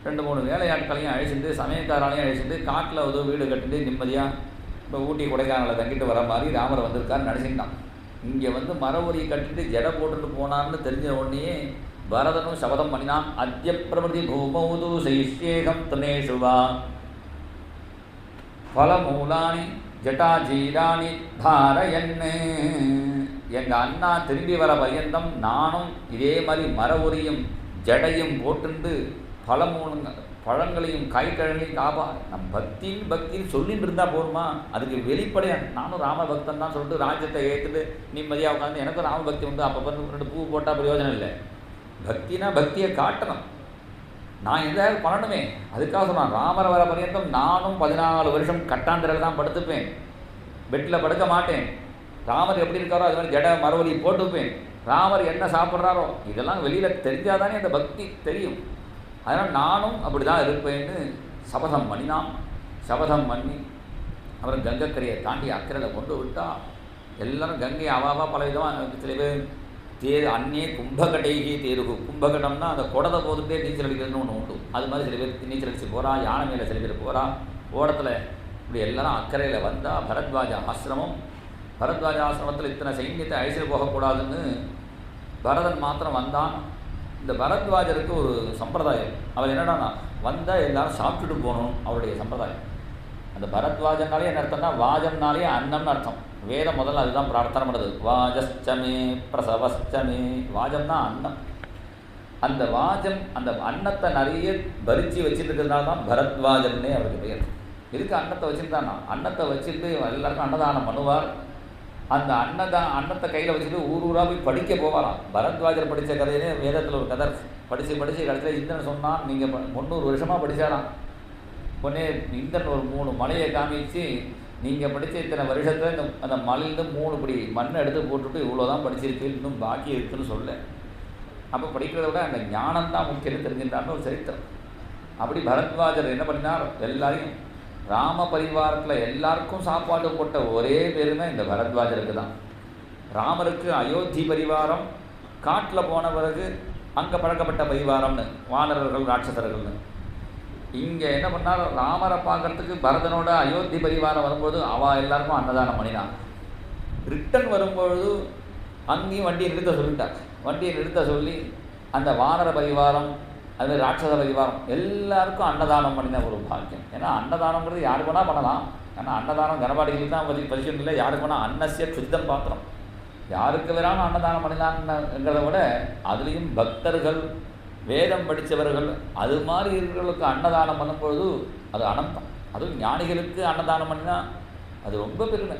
2-3 வேலையாட்களையும் அழைச்சிட்டு சமயக்காராலையும் அழைச்சிட்டு காட்டில் ஏதோ வீடு கட்டிட்டு நிம்மதியாக இப்போ ஊட்டி கொடைக்கானலில் தங்கிட்டு வர மாதிரி ராமர் வந்திருக்காருன்னு நினச்சிருந்தான். இங்கே வந்து மரவொரி கட்டிட்டு ஜடை போட்டுட்டு போனான்னு தெரிஞ்ச உடனே பரதனும் சபதம் பண்ணினான். அத்ய பிரபதி பூமௌது சைஷ்யேகம் துணேஷுவா பலமூலானி ஜட்டாஜீராணி தாரயன்னு. எங்கள் அண்ணா திரும்பி வர பர்யந்தம் நானும் இதே மாதிரி மரவொரியும் ஜடையும் போட்டுண்டு பழங்களையும் காய்கறிகளையும் காப்பா. நம் பக்தின்னு சொல்லிட்டு இருந்தால் போருமா, அதுக்கு வெளிப்படையாக நானும் ராம பக்தன் தான் சொல்லிட்டு ராஜ்யத்தை ஏற்றுட்டு நிம்மதியாக உட்காந்து எனக்கும் ராம பக்தி உண்டு. அப்போ 2 பூ போட்டால் பிரயோஜனம் இல்லை. பக்தினா பக்தியை காட்டணும். நான் எதாவது பண்ணணுமே, அதுக்காக சொன்னான். ராமர் வர பர்யந்தம் நானும் 14 வருஷம் கட்டாந்திரையில் தான் படுத்துப்பேன், பெட்டில் படுக்க மாட்டேன். ராமர் எப்படி இருக்காரோ அது மாதிரி ஜட மரவொலி போட்டுப்பேன். ராமர் என்ன சாப்பிட்றாரோ இதெல்லாம் வெளியில் தெரிஞ்சாதானே அந்த பக்தி தெரியும். அதனால் நானும் அப்படி தான் இருப்பேன்னு சபதம் பண்ணினான். சபதம் பண்ணி அப்புறம் கங்கைக்கரையை தாண்டி அக்கறையில் கொண்டு விட்டா எல்லோரும் கங்கை அவாவா பல விதமாக சில பேர் தேர் அன்னே கும்பகடைகி தேருகு. கும்பகடம்னா அந்த குடத்தை போதுட்டே நீச்சல் அடிக்கிறதுன்னு ஒன்று உண்டு. அது மாதிரி சில பேர் நீச்சல் அடித்து போகிறா, யானை மேலே சில பேர் போகிறா. ஓடத்தில் இப்படி எல்லாரும் அக்கறையில் வந்தால் பரத்வாஜ ஆசிரமம். பரத்வாஜ ஆசிரமத்தில் இத்தனை சைன்யத்தை அழைச்சிட்டு போகக்கூடாதுன்னு பரதன் மாத்திரம் வந்தான். இந்த பரத்வாஜருக்கு ஒரு சம்பிரதாயம். அவர் என்னடானா வந்தால் எல்லாரும் சாப்பிட்டுட்டு போகணும், அவருடைய சம்பிரதாயம். அந்த பரத்வாஜனாலே என்ன அர்த்தம்னா வாஜம்னாலே அன்னம்னு அர்த்தம். வேதம் முதல்ல அதுதான் பிரார்த்தனை பண்ணுறது. வாஜஸ்டமே பிரசவஸ்டமே. வாஜம்னா அன்னம். அந்த வாஜம் அந்த அன்னத்தை நிறைய பறித்து வச்சுட்டு இருக்கிறதுனால தான் பரத்வாஜன்னே அவருக்கு பெயர். இதுக்கு அன்னத்தை வச்சுருந்தானா, அன்னத்தை வச்சுட்டு எல்லாருக்கும் அன்னதானம் பண்ணுவார். அந்த அன்னத்தை கையில் வச்சுட்டு ஊராக போய் படிக்க போவாராம். பரத்வாஜர் படித்த கதையிலே வேதத்தில் ஒரு கதை படித்து கடைசியில் இந்திரன் சொன்னான், நீங்கள் 300 வருஷமாக படித்தாராம். உடனே இந்திரன் ஒரு 3 மலையை காமிச்சு, நீங்கள் படித்த இத்தனை வருஷத்தில் அந்த மலையிலேருந்து 3 படி மண்ணை எடுத்து போட்டுவிட்டு இவ்வளோதான் படிச்சிருக்கு, இன்னும் பாக்கி இருக்குதுன்னு சொல்ல. அப்போ படிக்கிறத விட அந்த ஞானம் தான் முக்கியம் தெரிஞ்சின்றான்னு ஒரு சரித்திரம். அப்படி பரத்வாஜர் என்ன பண்ணினார், எல்லாரையும் ராம பரிவாரத்தில் எல்லாருக்கும் சாப்பாடு போட்ட ஒரே பேருமே இந்த பரத்வாஜருக்கு தான். ராமருக்கு அயோத்தி பரிவாரம், காட்டில் போன பிறகு அங்கே பழக்கப்பட்ட பரிவாரம்னு வானரர்கள் ராட்சசர்கள்னு. இங்கே என்ன பண்ணார், ராமரை பார்க்கறதுக்கு பரதனோட அயோத்தி பரிவாரம் வரும்போது அவள் எல்லாருக்கும் அன்னதானம் பண்ணினான். ரிட்டன் வரும்பொழுது அங்கேயும் வண்டியை நிறுத்த சொல்லிட்டார். வண்டியை நிறுத்த சொல்லி அந்த வானர பரிவாரம் அது ராட்சச பரிவாரம் எல்லாருக்கும் அன்னதானம் பண்ணின ஒரு பாக்கியம். ஏன்னா அன்னதானங்கிறது யாருக்கு வேணால் பண்ணலாம். ஏன்னா அன்னதானம் கனபாடிகளுக்கு தான் பதிக்கணும் இல்லை, யாருக்கு வேணால் அன்னசிய சுத்தம் பாத்திரம். யாருக்கு வேணாலும் அன்னதானம் பண்ணினாங்கிறத விட அதுலேயும் பக்தர்கள் வேதம் படித்தவர்கள் அது மாதிரி இருக்கிறவர்களுக்கு அன்னதானம் பண்ணும்பொழுது அது அனந்தம். அதுவும் ஞானிகளுக்கு அன்னதானம் பண்ணினா அது ரொம்ப பெருமை.